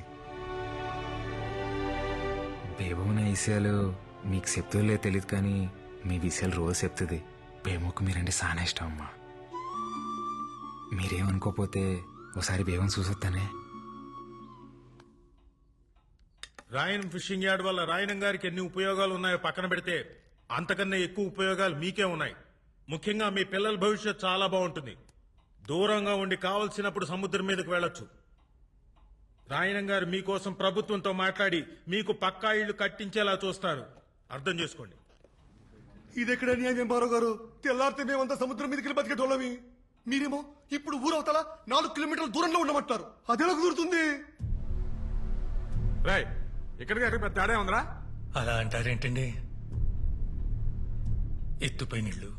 బేబమ్మ విషయాలు మీకు చెప్తుందో తెలియదు కానీ మీ విషయాలు రోజు చెప్తుంది. బేబమ్మకు మీరంటే చాలా ఇష్టం అమ్మా. మీరేమనుకోపోతే ఒకసారి బేబం చూసొస్తానే. రాయన్ ఫిషింగ్ యార్డ్ వల్ల రాయనం గారికి ఎన్ని ఉపయోగాలు ఉన్నాయో పక్కన పెడితే అంతకన్నా ఎక్కువ ఉపయోగాలు మీకే ఉన్నాయి. ముఖ్యంగా మీ పిల్లల భవిష్యత్ చాలా బాగుంటుంది. దూరంగా ఉండి కావలసినప్పుడు సముద్రం మీదకి వెళ్ళొచ్చు. రాయనం గారు మీకోసం ప్రభుత్వంతో మాట్లాడి మీకు పక్కా ఇళ్లు కట్టించేలా చూస్తారు. అర్థం చేసుకోండి. ఇది ఎక్కడ న్యాయం బారో గారు? తెల్లారితే మేమంతా సముద్రం మీదకి వెళ్ళి బతికేటోళ్ళమి. మీరేమో ఇప్పుడు ఊరవతల 4 కిలోమీటర్ల దూరంలో ఉండమంటారు. అదెలా కుదురుతుంది? రాయ్ ఇక్కడికి అక్కడ పెద్ద తేడా ఉందిరా. అలా అంటారేంటండి? ఎత్తుపై నీళ్లు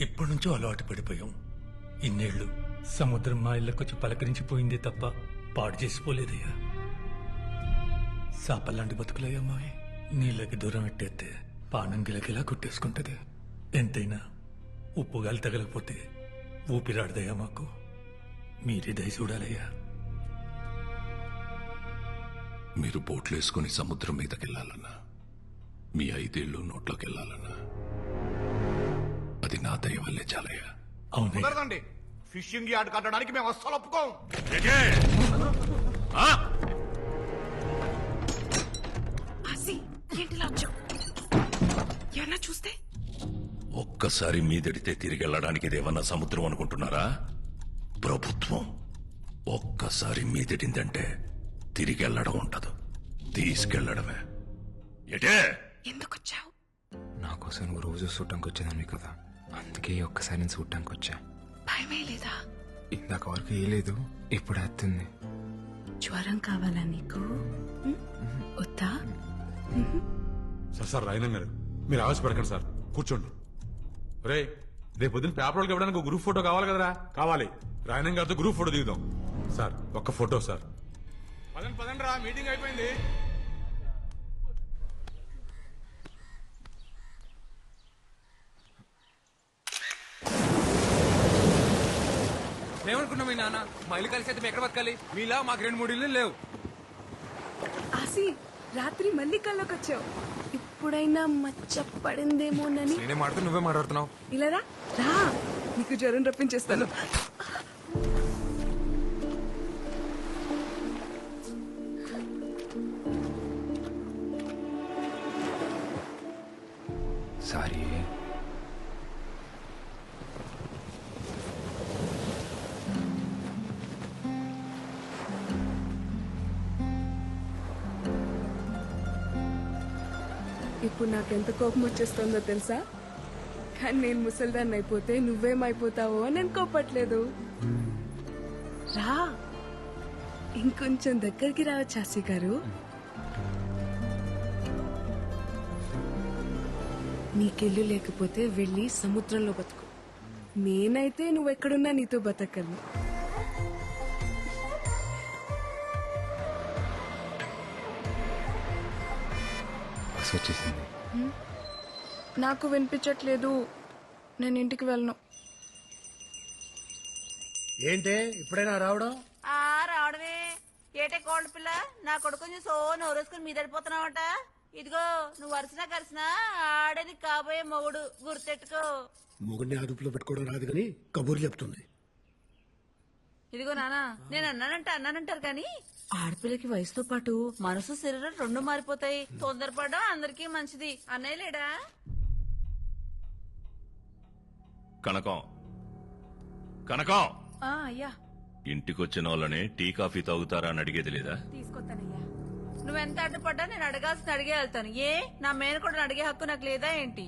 ఎప్పటి నుంచో అలవాటు పడిపోయాం. ఇన్నేళ్లు సముద్రం మా ఇళ్ళకొచ్చి పలకరించిపోయిందే తప్ప పాడు చేసిపోలేదయ్యా. సాపల్లాంటి బతుకులయ్యా మావి. నీళ్ళకి దూరం పెట్టేస్తే పానం గిలకిలా కొట్టేసుకుంటది. ఎంతైనా ఉప్పుగాలి తగలకపోతే ఊపిరాడదయ్యా మాకు. మీరే దయ చూడాలయ్యా. మీరు బోట్లేసుకుని సముద్రం మీదకెళ్లాలన్నా, మీ 5 ఏళ్ళు నోట్లోకి వెళ్ళాలన్నా అది నా దయ వల్లే చాలయ్యా. కుదరదండి. ఫిషింగ్ యార్డ్ కట్టడానికి మేము అస్సలు ఒప్పుకోం. ఆసి ఏంటిలా వచ్చావు? ఏమన్నా చూస్తే ఒక్కసారి మీదడితే తిరిగి వెళ్ళడానికి ఇదేమన్నా సముద్రం అనుకుంటున్నారా? ప్రభుత్వం. ఒక్కసారి మీదడిందంటే తిరిగి వెళ్ళడం ఉండదు, తీసుకెళ్లడమే. ఎటే ఎందుకు వచ్చావు? నా కోసం నువ్వు రోజు చూడటానికి వచ్చేదాన్ని కదా, అందుకే ఒక్కసారి నేను చూడటానికి వచ్చా. భయమే లేదా? ఇందాక వరకు ఏ లేదు, ఇప్పుడు వస్తుంది. జ్వరం కావాలా నీకు? వద్దా? సార్ రాయనం గారు మీరు ఆవేశపడకండి సార్, కూర్చోండి. రే రేపు పొద్దున్న పేపర్ వాళ్ళకి ఇవ్వడానికి గ్రూప్ ఫోటో కావాలి కదరా? కావాలి. రాయనం గారితో గ్రూప్ ఫోటో దిగుదాం. సార్ ఒక్క ఫోటో సార్. పదండి పదండి రా, మీటింగ్ అయిపోయింది. ఏమనుకున్నాం మీ నాన్న? మా ఇల్లు కలిసి అయితే మేము ఎక్కడ బతకాలి? మీలా మాకు 2-3 ఇల్లు లేవు. ఆసి రాత్రి మళ్ళీ కల్లోకి వచ్చావు. ఇప్పుడైనా మచ్చ పడిందేమోనని. నేనే మాట్లాడుతూ నువ్వే మాట్లాడుతున్నావు. ఇలా రా, నీకు జ్వరం రప్పించేస్తాను. సారీ. ఇప్పుడు నాకెంత కోపం వచ్చేస్తుందో తెలుసా? కానీ నేను ముసల్దాన్ని అయిపోతే నువ్వేమైపోతావో అని నేను కోపట్లేదు. రా, ఇంకొంచెం దగ్గరికి రావ చాసి గారు. నీకెళ్ళు లేకపోతే వెళ్ళి సముద్రంలో బతుకు. నేనైతే నువ్వెక్కడున్నా నీతో బతకను. బస్ వచ్చేసింది. నాకు వినిపించట్లేదు, నేను ఇంటికి వెళ్ళను. ఏంటే ఇప్పుడైనా రావడం? రావడమే ఏటే కోళ్ళ పిల్ల, నా కొడుకు కొంచెం సో నోరేసుకుని మీదడిపోతున్నావట. ఇదిగో నువ్వు వరుసనా కలిసినా ఆడే నీకు కాబోయే మొగుడు, గుర్తెట్టుకో. మొగుడిని అదుపులో పెట్టుకోవడం రాదు కానీ కబుర్లు చెప్తుంది. ఇదిగో నానా, నేను అన్నానంటారు కానీ ఆడపిల్లకి వయసుతో పాటు మనసు శరీరం రెండు మారిపోతాయి. తొందరపడడం అందరికీ మంచిది. అన్నయ్య లేడా? కనకం కనకం, అయ్యా ఇంటికొచ్చిన వాళ్ళని టీ కాఫీ తాగుతారా అని అడిగేది లేదా? తీసుకొస్తానయ్యా. నువ్వెంత అడ్డుపడ్డా నేను అడగాల్సిన అడిగే వెళ్తాను. ఏ నా మేనకోడని అడిగే హక్కు నాకు లేదా ఏంటి?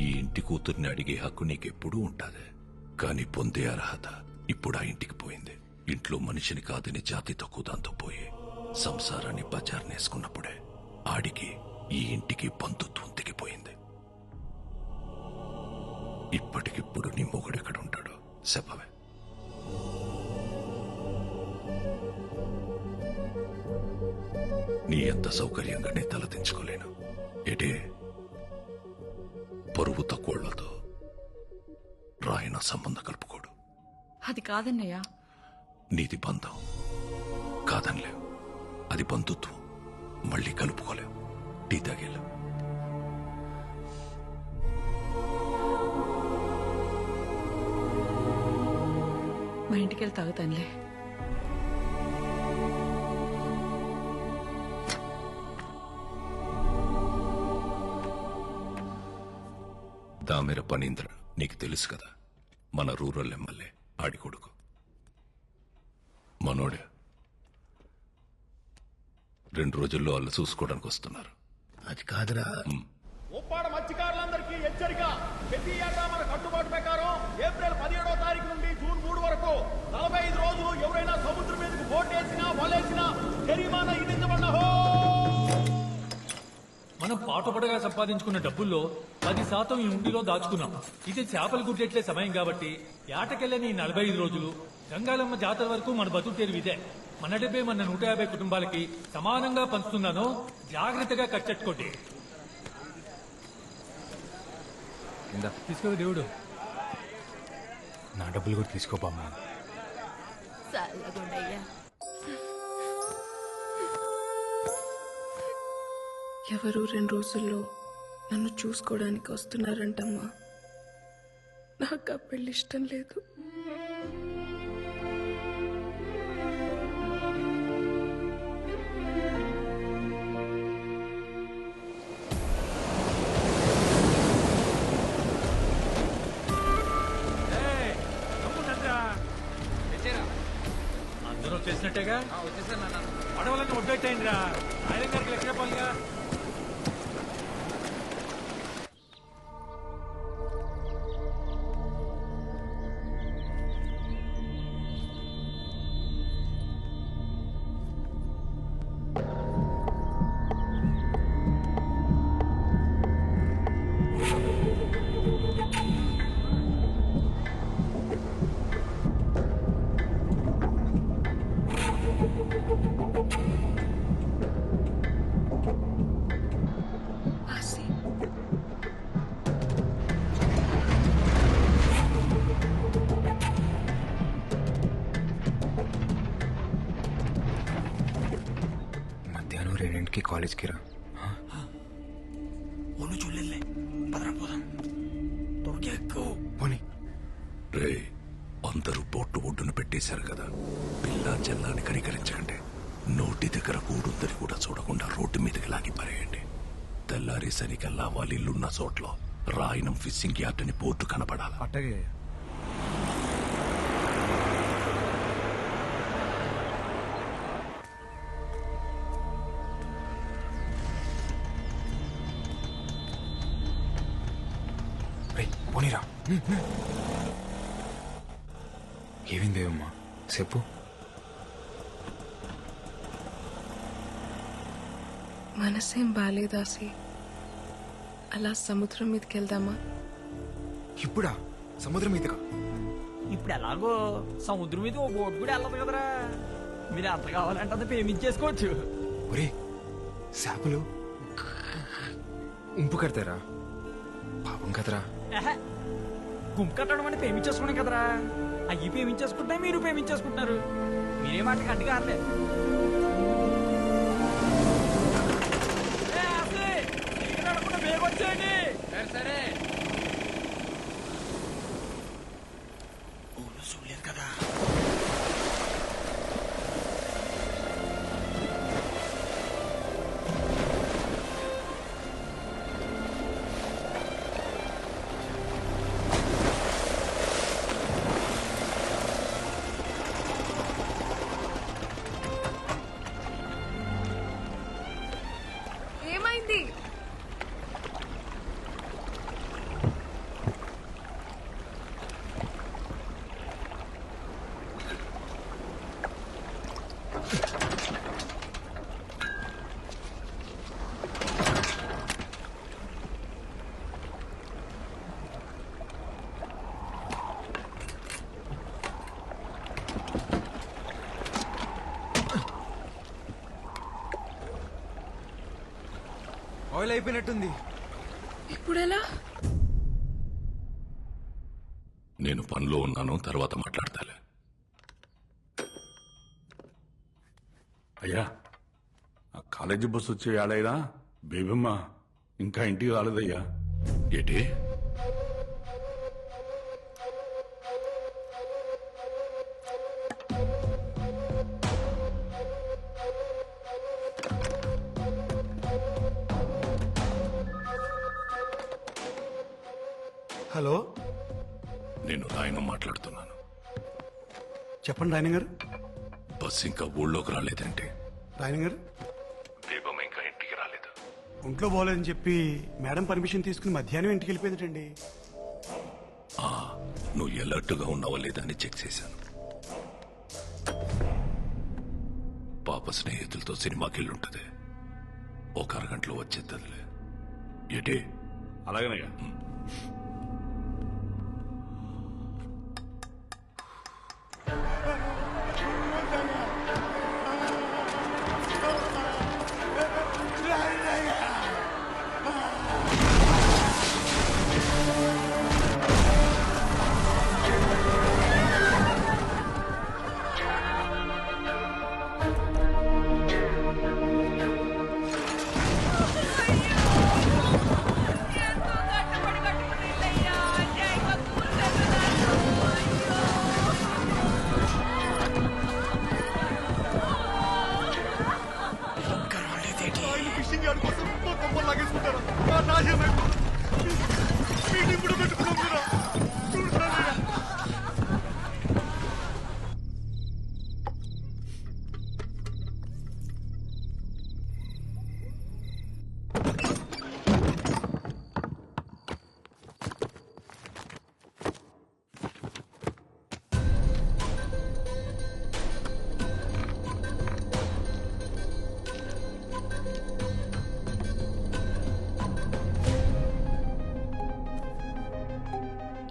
ఈ ఇంటి కూతుర్ని అడిగే హక్కు నీకెప్పుడూ ఉంటాది, కానీ పొందే అర్హత ఇప్పుడు ఆ ఇంటికి పోయింది. ఇంట్లో మనిషిని కాదని జాతి తక్కువ దాంతో పోయి సంసారాన్ని బజార్నేసుకున్నప్పుడే ఆడికి ఈ ఇంటికి బంధుత్వం తెగిపోయింది. ఇప్పటికిప్పుడు నీ మొగుడెక్కడుంటాడో చెప్పవే. నీ ఎంత సౌకర్యంగానే తలదించుకోలేను. ఏటే పరువు తక్కువళ్లతో రాయన సంబంధం కలుపుకోడు. అది కాదన్నయ్యా. నీది బంధం కాదనిలేవు, అది బంధుత్వం. మళ్ళీ కలుపుకోలేవు. టీ తాగేలా. మా ఇంటికి వెళ్ళి తాగుతానులే. దామెర పనీంద్ర నీకు తెలుసు కదా, మన రూరల్ ఎమ్మెల్యే ఆడి కొడుకు. మనోడే 2 రోజుల్లో వాళ్ళు చూసుకోవడానికి వస్తున్నారు. అది కాదురా, ఉప్పాడ మత్స్యకారులందరికీ హెచ్చరిక. ప్రతి ఏటా మన కట్టుబాటు ప్రకారం ఏప్రిల్ 17వ తారీఖు నుండి జూన్ 3 వరకు 45 రోజులు ఎవరైనా సముద్రం మీదకు బోటేసినా వలేసినా జరిమానా విధించబడ్డహో. మనం పాటుపడగా సంపాదించుకున్న డబ్బుల్లో 10% ఈ ఉండిలో దాచుకున్నాం. ఇది చేపలు గుడ్డెట్లే సమయం కాబట్టి ఏటకెళ్ళని 45 రోజులు గంగాలమ్మ జాతర వరకు మన బతుకు తెరువు ఇదే. మన డబ్బే మన 150 కుటుంబాలకి సమానంగా పంచుతున్నాను. జాగ్రత్తగా కట్టెట్టుకోండి. తీసుకో దేవుడు. నా డబ్బులు కూడా తీసుకో బామ్మ. ఎవరు 2 రోజుల్లో నన్ను చూసుకోవడానికి వస్తున్నారంటమ్మా. నాకు ఆ పెళ్లి ఇష్టం లేదు. అందరూ వచ్చేసినట్టేగా? పడవలన్నీ ఒడ్డెట్టయిందిరా. ఆయన గారికి లెక్క చెప్పాలిగా. మధ్యాహ్నం 2కి కాలేజ్కి రా. పోనీ. రే, అందరూ బోట్టు ఒడ్డున పెట్టేశారు కదా, పిల్ల చెల్లాని కనికరించకండి. నోటి దగ్గర కూడుందని కూడా చూడకుండా రోడ్డు మీదకి లాగి పారేయండి. తెల్లారేసరికల్లా వాళ్ళ ఇల్లున్న చోట్ల రాయనం ఫిషింగ్ యార్డ్ అని పోర్టు కనపడాలి. అట్టగే పోనీరా. ఏమైంది బేబమ్మా చెప్పు. మనసేం బాలేదాసి, అలా సముద్రం మీదకి వెళ్దామా? ఇప్పుడా? సముద్రం మీదకా? ఇప్పుడు ఎలాగో సముద్రం మీద ఓ బోట్ కూడా వెళ్ళదు కదరా. మీరు ఎంత కావాలంటే అంత పేమెంట్ చేసుకోవచ్చు. ఒరే చేపలు ఉంపు కడతారా? పాపం కదరా. గుంపు కట్టడం అంటే పేమెంట్ చేసుకున్నాం కదరా. అయ్యి పేమెంట్ చేసుకుంటే మీరు పేమెంట్ చేసుకుంటున్నారు. మీరే మాట అడ్డు కారలే. వచ్చేయండి. సరే చూడలేదు కదా. ఏమైంది? ఆయిల్ అయిపోయినట్టుంది. ఇప్పుడెలా? నేను పనిలో ఉన్నాను, తర్వాత మాట్లాడతాలే. అయ్యా ఆ కాలేజీ బస్సు వచ్చే ఏడైనా బేబమ్మ ఇంకా ఇంటికి రాలేదయ్యా. ఏంటి? హలో, నేను రాయనం మాట్లాడుతున్నాను. చెప్పండి రాయన గారు. బస్ ఇంకా ఊళ్ళోకి రాలేదంటే? రాయన గారు, దీపం ఇంకా ఇంటికి రాలేదు. ఒంట్లో పోలేదని చెప్పి మేడం పర్మిషన్ తీసుకుని మధ్యాహ్నం ఇంటికి వెళ్ళిపోయిందండి. నువ్వు ఎలర్ట్గా ఉన్నావా లేదా అని చెక్ చేశాను. పాప స్నేహితులతో సినిమాకి వెళ్ళుంటది. ఒక అరగంటలో వచ్చేద్దదిలే. ఏంటి? అలాగేనయ్యా.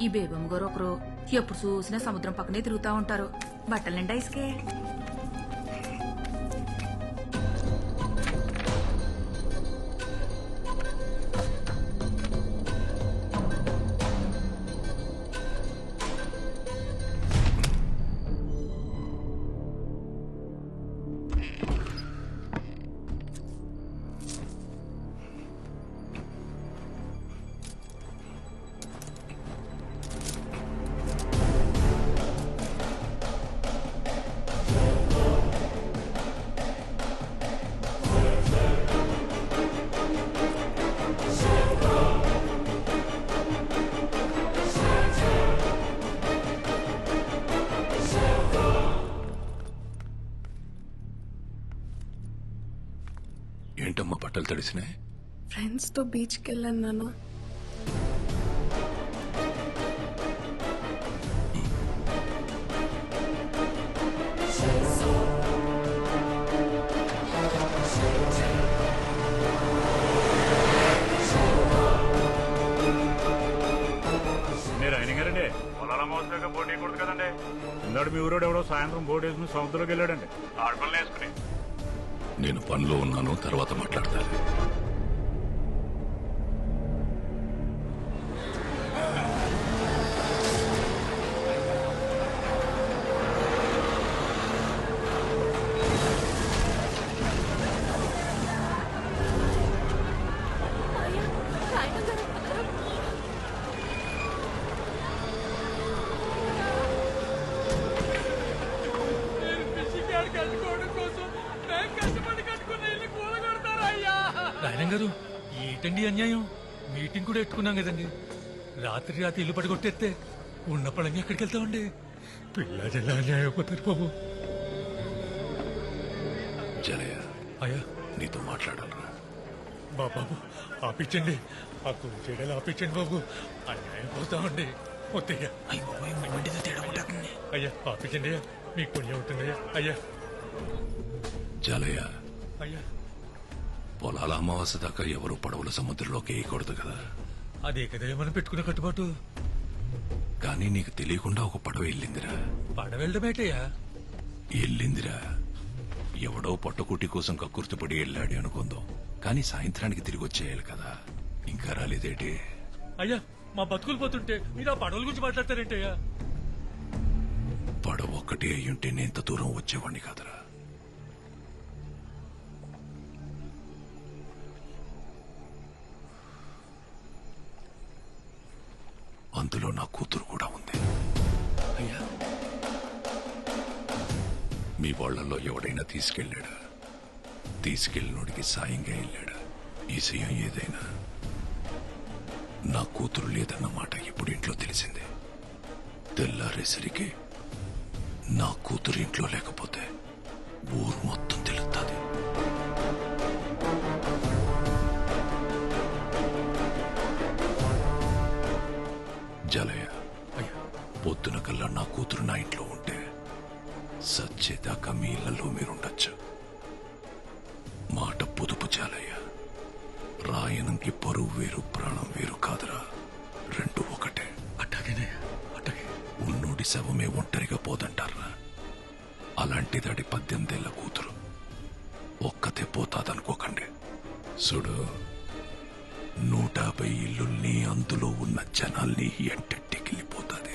ఈ బేబమ్మ గారు ఒకరు ఎప్పుడు చూసినా సముద్రం పక్కనే తిరుగుతా ఉంటారు. బట్టలు నిండా ఇసుకే. బట్టలు తడిసినాయి? ఫ్రెండ్స్ తో బీచ్కి వెళ్ళాను నాన్న. మీరు ఆయన గారండి పొలాల మోసగా బోట్ వేయకూడదు కదండి. ఇందాడు మీ ఊరోడు ఎవడో సాయంత్రం బోట్ వేసుకుని సముద్రంలోకి వెళ్ళాడండి. ఆడపిల్లలు వేసుకుని. నేను పనిలో ఉన్నాను, తర్వాత మాట్లాడతాను. రాయన గారు ఏంటండి అన్యాయం? మీటింగ్ కూడా పెట్టుకున్నాం కదండి. రాత్రి ఇల్లు పడగొట్టేస్తే ఉన్న పడంగా ఎక్కడికి వెళ్తామండి? పిల్లలు ఎలా అన్యాయం అయిపోతారు బాబు. జలయ్య, అయ్యా నీతో మాట్లాడాలరా. బాబు ఆపించండి, ఆ కూలి చేయడాలు ఆపించండి బాబు. అన్యాయం పోతామండి. వద్దయ్యా, అయ్యా ఆపించండి అయ్యా, మీకు పుణ్యం ఉంటుందయ్యా. అయ్యా జలయ్య, అయ్యా పొలాల అమావాస్య దాకా ఎవరు పడవల సముద్రంలోకి వేయకూడదు కదా. అదే కదా మనం పెట్టుకున్న కట్టుబాటు. కానీ నీకు తెలియకుండా ఒక పడవ వెళ్ళిందిరా. పడవెళ్ళడమేటయ్యా? వెళ్ళిందిరా. ఎవడో పట్టుకుట్టి కోసం కక్కుర్తిపడి వెళ్ళాడు అనుకుందాం, కానీ సాయంత్రానికి తిరిగి వచ్చేయాలి కదా. ఇంకా రాలేదేటి? అయ్యా మా బతుకులు పోతుంటే మీరు ఆ పడవల గురించి మాట్లాడతారేంటయ్యా? పడవ ఒక్కటి అయ్యుంటే నేను ఇంత దూరం వచ్చేవాడిని కాదురా. అందులో నా కూతురు కూడా ఉంది. అయ్యా మీ వాళ్ళల్లో ఎవడైనా తీసుకెళ్ళాడా? తీసుకెళ్ళినోడికి సాయంగా వెళ్ళాడా? ఈ విషయం ఏదైనా నా కూతురు లేదన్న మాట ఇప్పుడు ఇంట్లో తెలిసింది. తెల్లారేసరికి నా కూతురు ఇంట్లో లేకపోతే ఊరు మొత్తం తెలుస్తుంది. జలయ్య, పొద్దున కల్లా నా కూతురు నా ఇంట్లో ఉంటే సచ్చేదాకా మీ ఇళ్లలో మీరుండొచ్చు. మాట పొదుపు జాలయ్య. రాయనంకి పరువు వేరు, ప్రాణం వేరు కాదురా. రెండు ఒకటే. అట్టాగేనే అట్టాగే. ఉన్నోడి శవమే ఒంటరిగా పోదంటారా. అలాంటిదాడి 18 ఏళ్ల కూతురు ఒక్కతే పోతాదనుకోకండి. చూడు, 150 ఇల్లుల్ని, అందులో ఉన్న జనాల్ని ఎంటెట్టికెళ్ళిపోతుంది.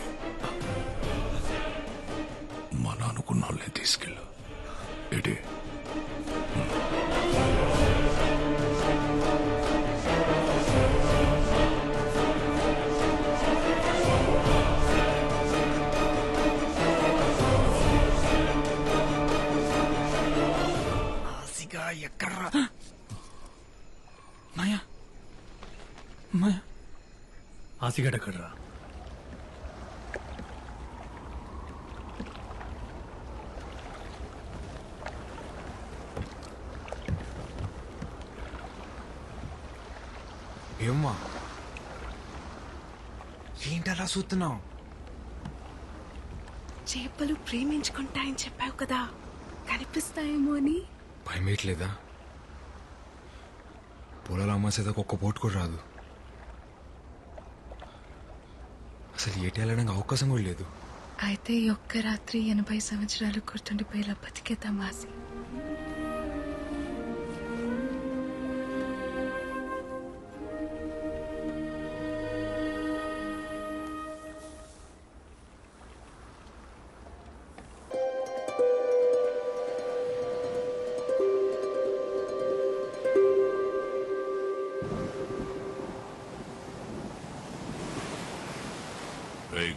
మన అనుకున్న వాళ్ళని తీసుకెళ్ళు. ఏటి ఎక్కడ్రా మాయా? మాయా ఆసిగడ్ ఎక్కడ్రా? ఏమ్మా ఏంటలా చూస్తున్నావు? చేపలు ప్రేమించుకుంటాయని చెప్పావు కదా, కనిపిస్తాయేమో అని. భయమేయట్లేదా? పొలాల అమ్మాసేదాకా ఒక్క పోటు కూడా రాదు. అసలు ఏటి వెళ్ళడానికి అవకాశం కూడా లేదు. అయితే ఈ ఒక్క రాత్రి 80 సంవత్సరాలు గుర్తుండిపోయేలా బతికేద్దాం ఆసి.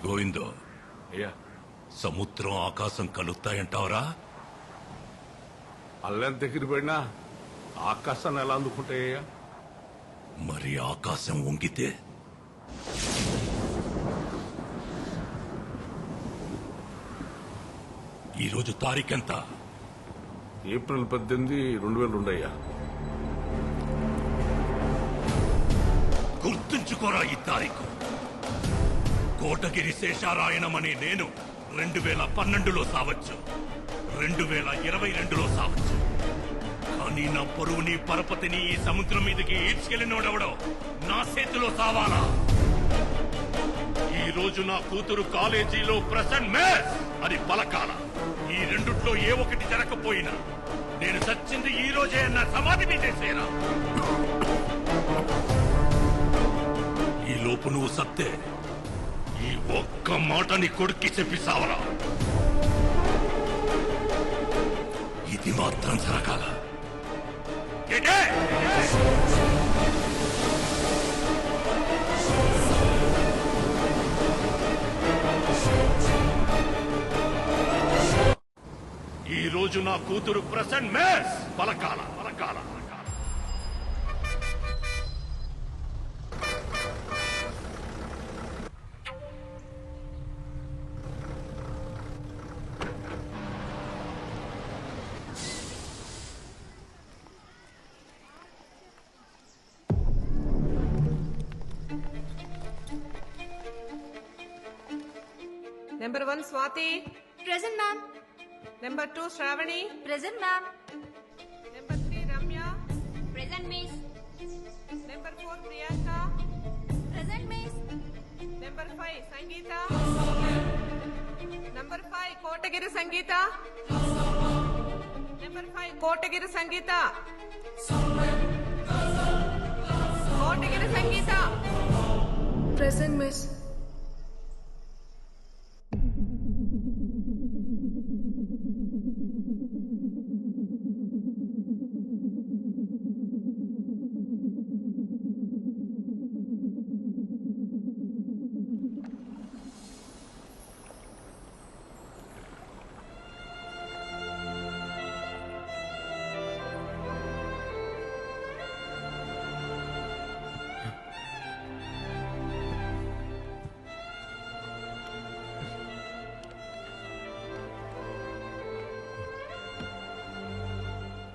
గోవిందో, సముద్రం ఆకాశం కలుస్తాయంటావరా? అల్లం దగ్గర పడినా ఆకాశాన్ని ఎలా అందుకుంటాయ్యా? మరి ఆకాశం వంగితే? ఈరోజు తారీఖెంత? ఏప్రిల్ 18, 2002 అయ్యా. గుర్తుంచుకోరా ఈ తారీఖు. కోటగిరి శేషారాయణమనే నేను 2012లో సావచ్చు, 2022లో సావచ్చు. కానీ నా పొరుగుని పరపతిని ఈ సముద్రం మీదకి ఈడ్చుకెళ్ళినోడెవడో నా చేతిలో సావాలా. ఈ రోజు నా కూతురు కాలేజీలో ప్రెసెంట్ మేస్ అని పలకాల. ఈ రెండుట్లో ఏ ఒకటి జరగకపోయినా నేను చచ్చింది ఈ రోజే అన్న సమాధి మీదేసేరా. ఈ లోపు నువ్వు సత్తే ఈ ఒక్క మాటని కొడుక్కి చెప్పి సావరా. ఇది మాత్రం జరగాల. ఈ రోజు నా కూతురు present mace పలకాల. Number 1 Swati. Present, ma'am. Number 2 Shravani. Present, ma'am. Number 3 Ramya. Present, miss. Number 4 Priyanka. Present, miss. Number 5 Sangeeta. Number 5 Kotagiri Sangeeta. Number 5 Kotagiri Sangeeta. Kotagiri Sangeeta. Present, miss.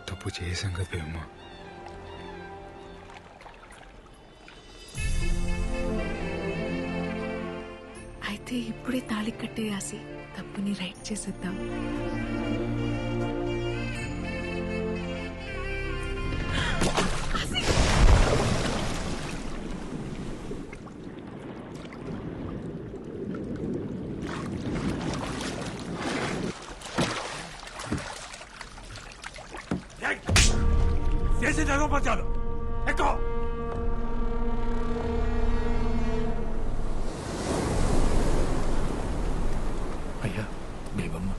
తప్పు చేసాం కదా బేబమ్మ. అయితే ఇప్పుడే తాళి కట్టేయాసి తప్పుని రైట్ చేసేద్దాం. చేసి జరగపరచాలి. ఎక్కువ అయ్యా బేబమ్మ.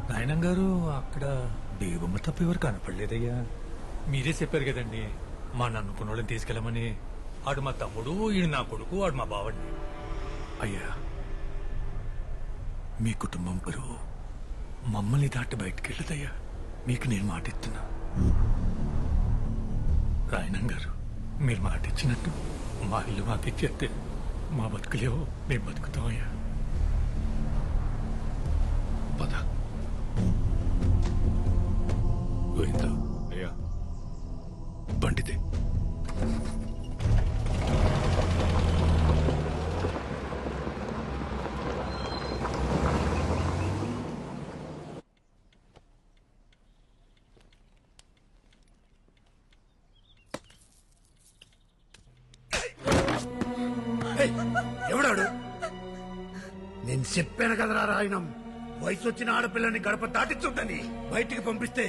నాయనం గారు అక్కడ బేబమ్మ తప్ప ఎవరు కనపడలేదయ్యా. మీరే చెప్పారు కదండి మా నన్నుకున్న వాళ్ళని తీసుకెళ్ళమని. ఆడు మా తమ్ముడు, ఈడు నా కొడుకు, ఆడు మా బావండి. అయ్యా మీ కుటుంబం బరువు మమ్మల్ని దాటి బయటికి వెళ్ళదయ్యా. మీకు నేను మాట ఇస్తున్నా. రాయణం గారు మీరు మాట ఇచ్చినట్టు మా ఇల్లు మాకు ఇచ్చేస్తే మా బతుకులేవో మేము బతుకుతామయ్యా. పద. గోవిందా అయ్యా బండితే. ఎవడాడు? నేను చెప్పాను కదరా రాయణం, వయసు వచ్చిన ఆడపిల్లని గడప దాటించుందని. బయటికి పంపిస్తే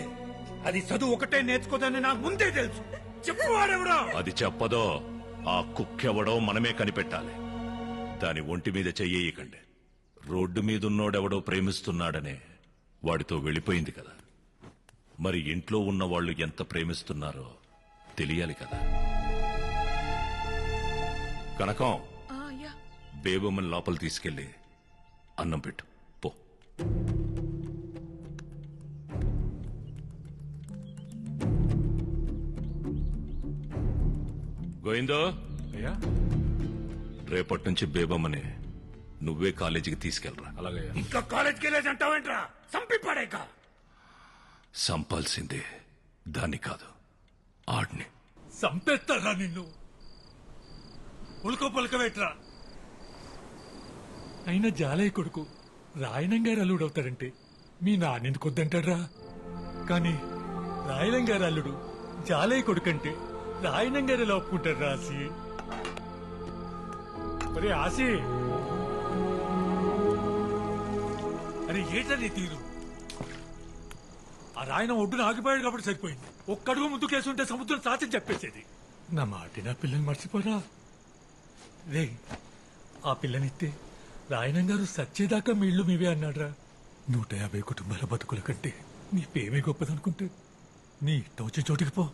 అది చదువు ఒకటే నేర్చుకోదని నాకు ముందే తెలుసు. చెప్పువాడెవడో. అది చెప్పదో ఆ కుక్కెవడో మనమే కనిపెట్టాలి. దాని ఒంటి మీద చెయ్యకండి. రోడ్డు మీదున్నోడెవడో ప్రేమిస్తున్నాడనే వాడితో వెళ్ళిపోయింది కదా. మరి ఇంట్లో ఉన్న వాళ్ళు ఎంత ప్రేమిస్తున్నారో తెలియాలి కదా. కనకం, బేబమ్మని లోపల తీసుకెళ్లి అన్నం పెట్టు పో. గోవిందో, అయ్యా రేపటి నుంచి బేబమ్మని నువ్వే కాలేజీకి తీసుకెళ్ళరా. అలాగే. ఇంకా కాలేజ్కి వెళ్ళేసి అంటావేంట్రా? చంపి పడేక. సంపాల్సిందే దాన్ని కాదు ఆడిని. సంపేస్తారా నిన్ను? ఉల్కో పలకవేట్రా. అయినా జాలయ్య కొడుకు రాయనం గారు అల్లుడవుతాడంటే మీ నాన్నెందుకు వద్దంటాడ్రా? కానీ రాయనం గారు అల్లుడు జాలయ్య కొడుకంటే రాయనం గారు ఎలా ఒప్పుకుంటాడు ఆసి? మరి ఆసి అరే ఏటని తీరు? ఆ రాయనం ఒడ్డున ఆగిపోయాడు కాబట్టి సరిపోయింది. ఒక్కడుగు ముందుకేసుంటే సముద్రం సాధ్యం చెప్పేసేది. నా మాట నా పిల్లని మర్చిపోరా రే. ఆ పిల్లనిస్తే రాయనం గారు సచ్చేదాకా మీ ఇళ్ళు మీవే అన్నాడ్రా. 150 కుటుంబాల బతుకుల కంటే నీ పేమే గొప్పదనుకుంటే నీ ఇష్టం వచ్చే చోటికి పో.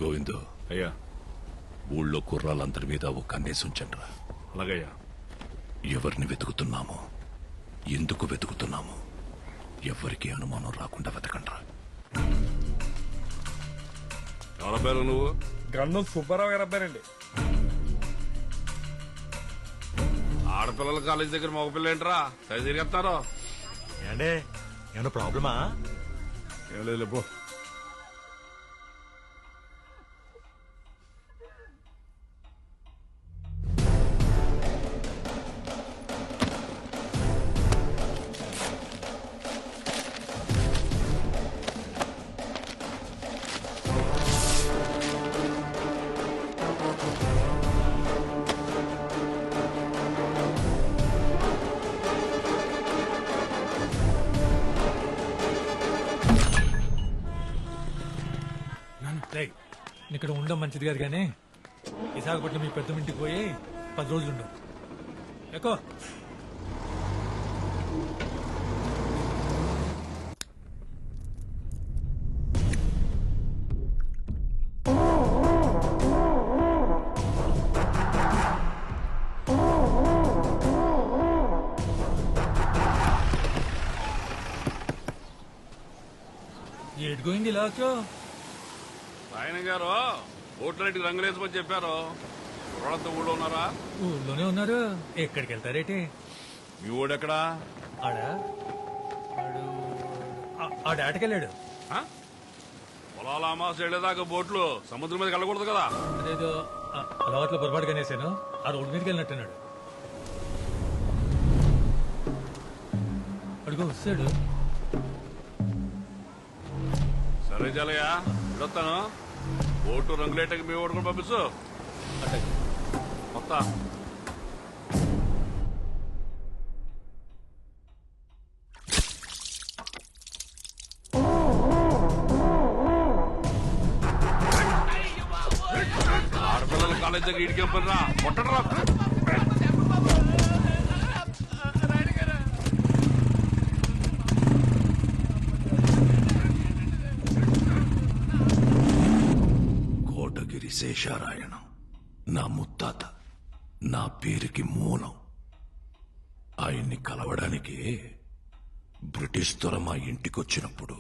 గోవిందు, అయ్యా, ఊళ్ళో కుర్రాలందరి మీద ఒక కన్నేసి ఉంచండ్రా. అలాగయ్యా. ఎవరిని వెతుకుతున్నామో, ఎందుకు వెతుకుతున్నామో ఎవరికి అనుమానం రాకుండా వెతకండ్రా. ఎవరబ్బారు నువ్వు? గంధం సుబ్బారావు గారు అబ్బారండి. ఆడపిల్లల కాలేజ్ దగ్గర మగపిల్ల ఏంట్రా సరి తిరిగేస్తారు? ఏండే ఏమన్నా ప్రాబ్లమా? ఏం లేదు పో. ఇక్కడ ఉండడం మంచిది కాదు కానీ విశాఖపట్నం మీ పెద్ద ఇంటికి పోయి 10 రోజులు ఉండవు. ఎక్కువ ఏడు గోయింది ఇలా ఆయన గారు ఓట్లన్నిటికి రంగులేసుకొని చెప్పారు. కుర్రాళ్ళంతా ఊళ్ళో ఉన్నారా? ఊళ్ళోనే ఉన్నారు. ఎక్కడికి వెళ్తారేటి? మీ ఊడెక్కడా? ఆటకెళ్ళాడు. పొలాల అమాస వెళ్ళేదాకా బోట్లు సముద్రం మీద వెళ్ళకూడదు కదా? అదేదో అలవాట్లో పొరపాటుగా నేసాను. ఆ రోడ్డు మీదకి వెళ్ళినట్టున్నాడు. అడుగు వస్తాడు. సరే చాలయ్యా, వెళ్ళొస్తాను. ఓటు రంగులేటకి మీ ఓటు కూడా పంపిస్తూ మొత్త ఆడపిల్లల కాలేజ్ దగ్గర ఇడికి పంపరా కొట్టడరా. శేషారాయణం నా ముత్తాత, నా పేరుకి మూలం. ఆయన్ని కలవడానికి బ్రిటిష్ దొర మా ఇంటికొచ్చినప్పుడు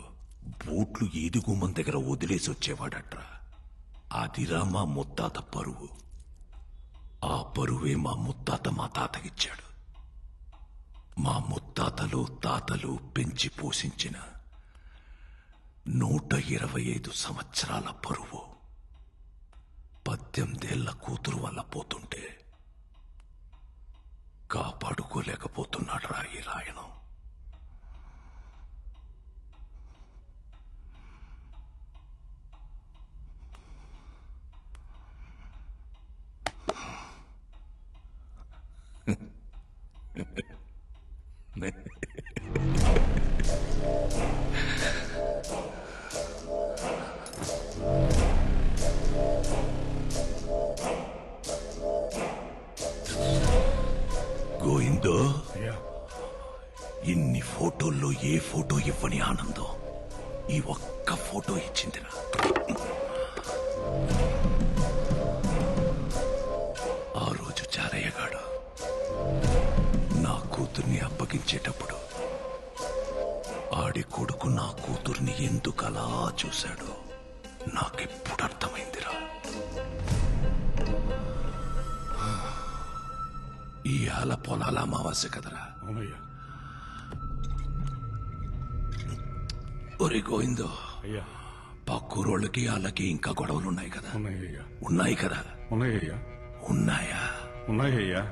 బూట్లు ఈదుగుమ్మం దగ్గర వదిలేసి వచ్చేవాడట్రా. అదిరా మా ముత్తాత పరువు. ఆ పరువే మా ముత్తాత మా తాతకిచ్చాడు. మా ముత్తాతలు తాతలు పెంచి పోషించిన 125 సంవత్సరాల పరువు 18 ఏళ్ల కూతురు వల్ల పోతుంటే కాపాడుకోలేకపోతున్నాడు రా ఈ రాయణం. గోవిందో, ఇన్ని ఫోటోల్లో ఏ ఫోటో ఇవ్వని ఆనందం ఈ ఒక్క ఫోటో ఇచ్చిందిరా. ఆ రోజు చారయ్యగాడు నా కూతుర్ని అప్పగించేటప్పుడు చూశాడో నాకెప్పుడు అర్థమైందిరా. ఇవాళ పొలాల అమావాస్య కదరా. ఒరే గోవిందో, పక్కూరోళ్ళకి వాళ్ళకి ఇంకా గొడవలున్నాయి కదా. ఉన్నాయి కదా. ఉన్నాయా? ఉన్నాయ్యా.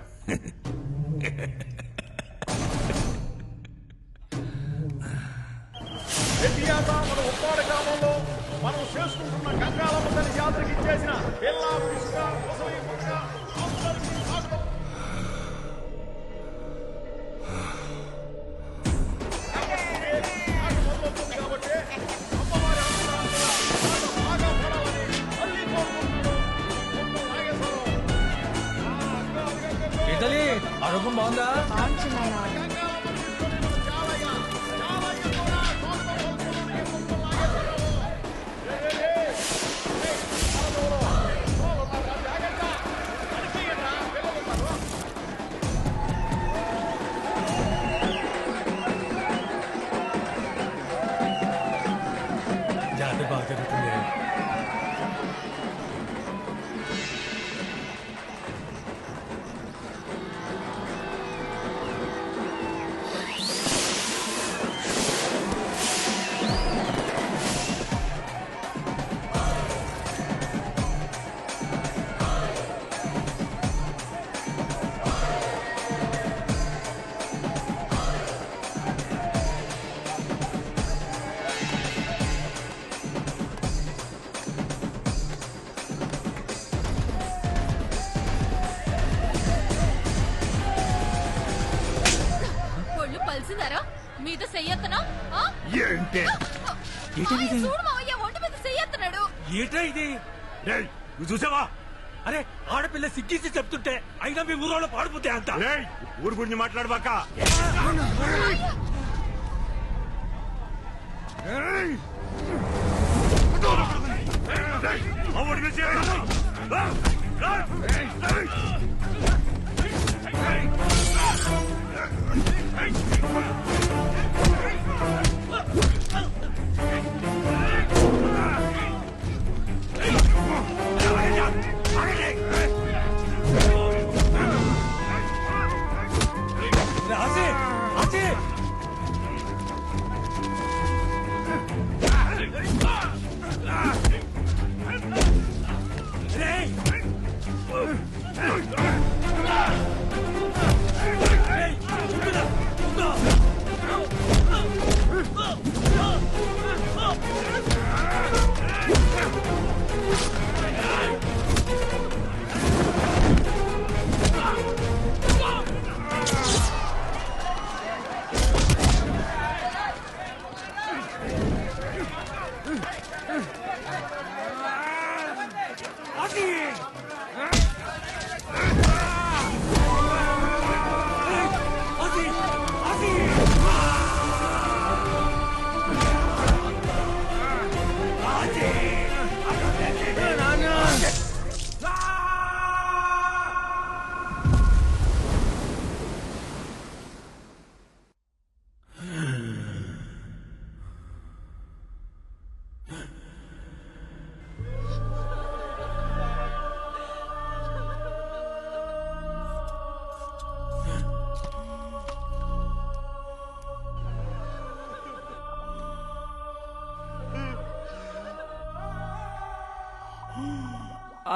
మన ఉప్పాడ గ్రామంలో మనం చేసుకుంటున్న గంగాలమ్మ తల్లి జాతరకి ఇచ్చేసిన పిల్ల పిసుక ముసలి ముక్క అందరికీ స్వాగతం. కాబట్టి అమ్మవారి ఆశీర్వాదం బాగా పడాలని మళ్ళీ కోరుకుంటున్నాను. ఇటలీ ఆరోగ్యం బాగుందా? జాతర బాగా జరుగుతుంది. ఒళ్ళు పలిసిందారా? మీద చెయ్యత్తనా? ఏంటి చూడు మావయ్య, ఒంటి మీద చెయ్యత్తన్నాడు. ఏటా ఇది? నువ్వు చూసావా? అరే ఆడపిల్ల సిగ్గించి చెప్తుంటే అయినా మీ ఊరోళ్ళు పాడిపోతే అంత ఊరు గురించి మాట్లాడబాక.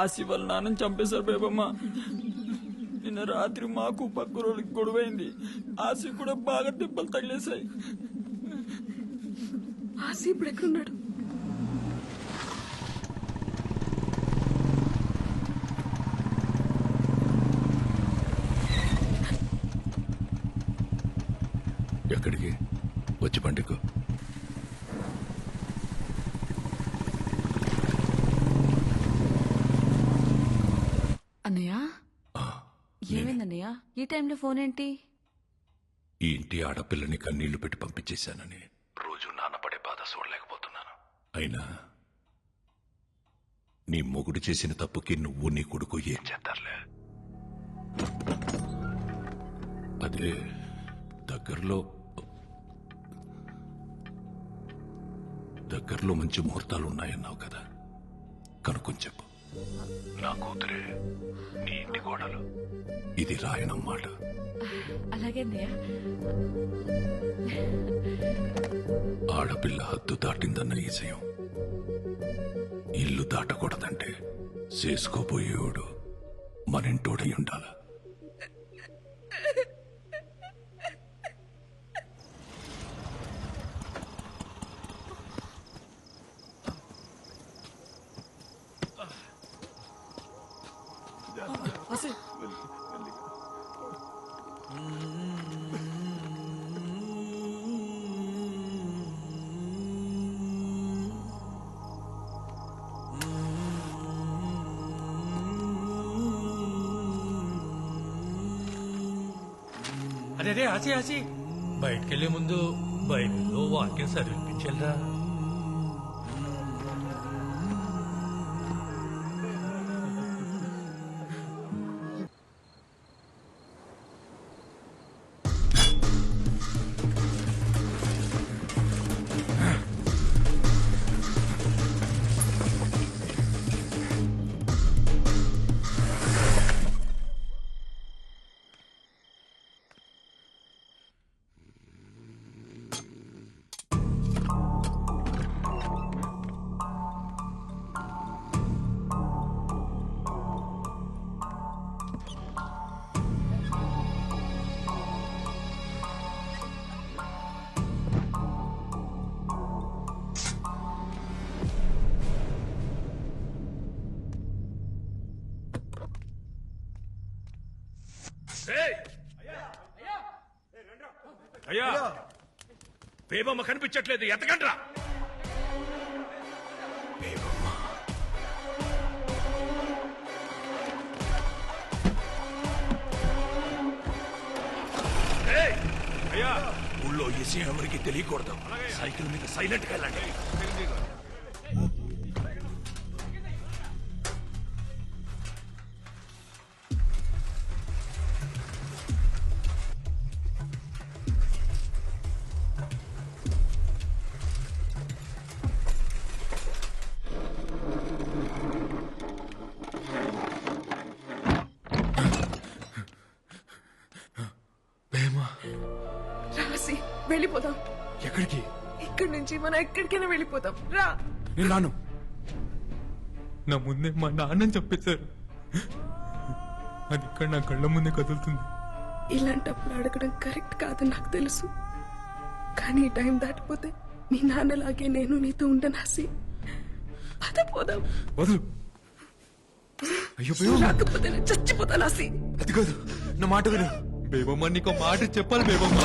ఆసి వాళ్ళ నాన్నని చంపేశారు బేబమ్మ. నిన్న రాత్రి మాకు పక్క రోజులకి గొడవైంది. ఆసి కూడా బాగా దెబ్బలు తగిలేశాయి. ఆసి ఇప్పుడు ఎక్కడున్నాడు? ఎక్కడికి? వచ్చి పండుగ. అన్నయ్య, ఏమైందన్నయ్య? ఈ టైంలో ఫోన్ ఏంటి? ఈ ఇంటి ఆడపిల్లని కన్నీళ్లు పెట్టి పంపించేశానని రోజు నాన్నపడే బాధ చూడలేకపోతున్నాను. అయినా నీ మొగుడు చేసిన తప్పుకి నువ్వు నీ కొడుకు ఏం చేస్తారులే. అదే దగ్గరలో దగ్గరలో మంచి ముహూర్తాలు ఉన్నాయన్నావు కదా, కనుక్కొని చెప్పు. నా కూతురే, నీ ఇంటి కోడలు. ఇది రాయనమ్మాట. అలాగే అన్నయ్య. ఆడపిల్ల హద్దు దాటిందన్న ఈజయం ఇల్లు దాటకూడదంటే చేసుకోబోయేవాడు మనింటోడై ఉండాల. అరే ఆసి ఆసి బయటకెళ్లే ముందు బైబిల్లో వాక్యం చదివించాలరా. అయ్యా, బేబమ్మ కనిపించట్లేదు, ఎతకండ్రా. అయ్యా, ఊళ్ళో ఈ విషయం ఎవరికి తెలియకూడదు. సైకిల్ మీద సైలెంట్ గా వెళ్ళండి. రాసి వెళ్ళిపోదాం. ఎక్కడికి? ఇక్కడి నుంచి మనం ఎక్కడికైనా వెళ్ళిపోదాం. రా. నేను రాను. నా ముందే మా నాన్న చెప్పేశారు. అది ఇక్కడ నా కళ్ళ ముందే కదులుతుంది. ఇలాంటప్పుడు అడగడం కరెక్ట్ కాదని నాకు తెలుసు, కానీ ఈ టైం దాటిపోతే మీ నాన్నలాగే నేను నీతో ఉండను ఆసి. పద పోదాం. వదులు. అయ్యో బేబమ్మ. రాకపోతే నేను చచ్చిపోతాను ఆసి. అది కాదు, నా మాట విను. బేబమ్మ నీకు మాట చెప్పాలి బేబమ్మ.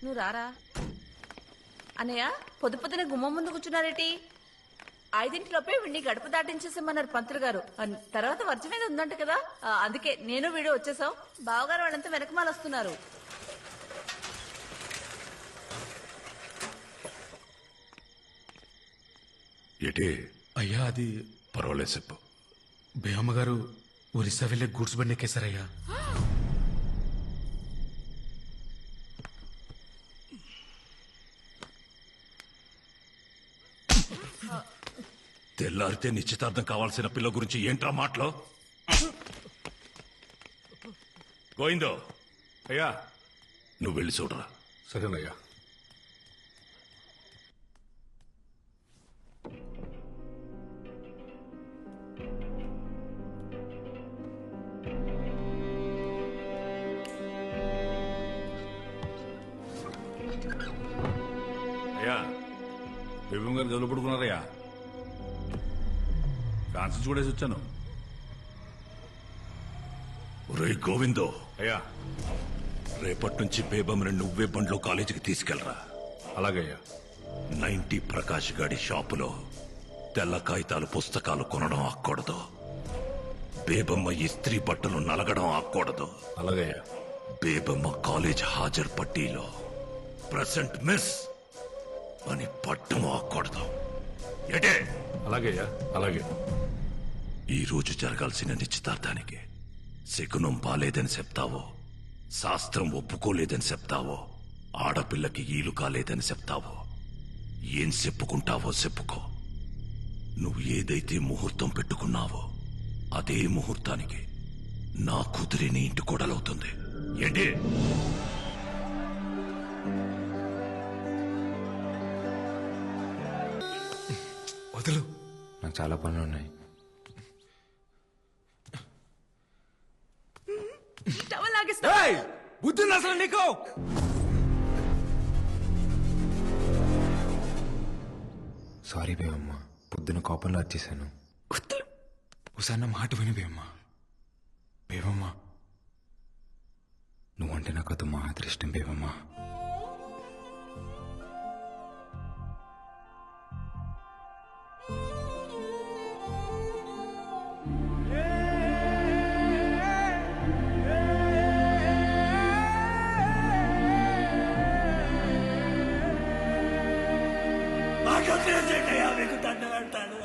నువ్వు రారా అన్నయ్య. పొద్దు పొద్దున గుమ్మం ముందు కూర్చున్నారేటి? 5 వీడిని గడప దాటించేసేమన్నారు పంతులు గారు. తర్వాత వర్జం మీద ఉందంట కదా, అందుకే నేను వీడు వచ్చేసాం. బావగారు వాళ్ళంతా వెనకమాల వస్తున్నారు. ఏటే అయ్యా అది పర్వాలేదు చెప్పు. బేయమ్మ గారు ఒరిస్సా వెళ్ళే గూడ్స్ బండి ఎక్కేశారయ్యా. తెల్లారితే నిశ్చితార్థం కావాల్సిన పిల్ల గురించి ఏంట్రా మాటలో? గోయిందో అయ్యా నువ్వు వెళ్ళి చూడరా. సరేనయ్యా. అయ్యా బేబం గారు గదులు పడుకున్నారయ్యా. కాన్సెన్స్ చూడేసి వచ్చాను. ఒరే గోవిందో, అయ్యా రేపటి నుంచి బేబమ్ని నువ్వే బండ్లో కాలేజీకి తీసుకెళ్లరా. అలాగయ్యా. 90 ప్రకాష్ గాడి షాపులో తెల్ల కాగితాలు పుస్తకాలు కొనడం ఆక్కూడదు. బేబమ్మ ఇస్త్రీ బట్టలు నలగడం ఆక్కూడదు. అలాగయ్యా. బేబమ్మ కాలేజ్ హాజరు పట్టీలో ప్రెసెంట్ మిస్ అని పట్టం ఆక్కూడదు. ఏటే? అలాగయ్యా. అలాగే. ఈ రోజు జరగాల్సిన నిశ్చితార్థానికి శకునం బాలేదని చెప్తావో, శాస్త్రం ఒప్పుకోలేదని చెప్తావో, ఆడపిల్లకి ఈలు కాలేదని చెప్తావో, ఏం చెప్పుకుంటావో చెప్పుకో. నువ్వు ఏదైతే ముహూర్తం పెట్టుకున్నావో అదే ముహూర్తానికి నా కూతురి నీ ఇంటి కోడలవుతుంది. ఏంటి? వదులు, నాకు చాలా పనులు ఉన్నాయి. బుద్ధి అసలు నీకు? సారీ బేవమ్మ, పొద్దున కోపంలో వచ్చేసాను. ఒకసారి నా మాట విని బేవమ్మ. బేవమ్మ, నువ్వంటే నాకు అది మా అదృష్టం బేవమ్మ. మీకు దండ పెడతాను.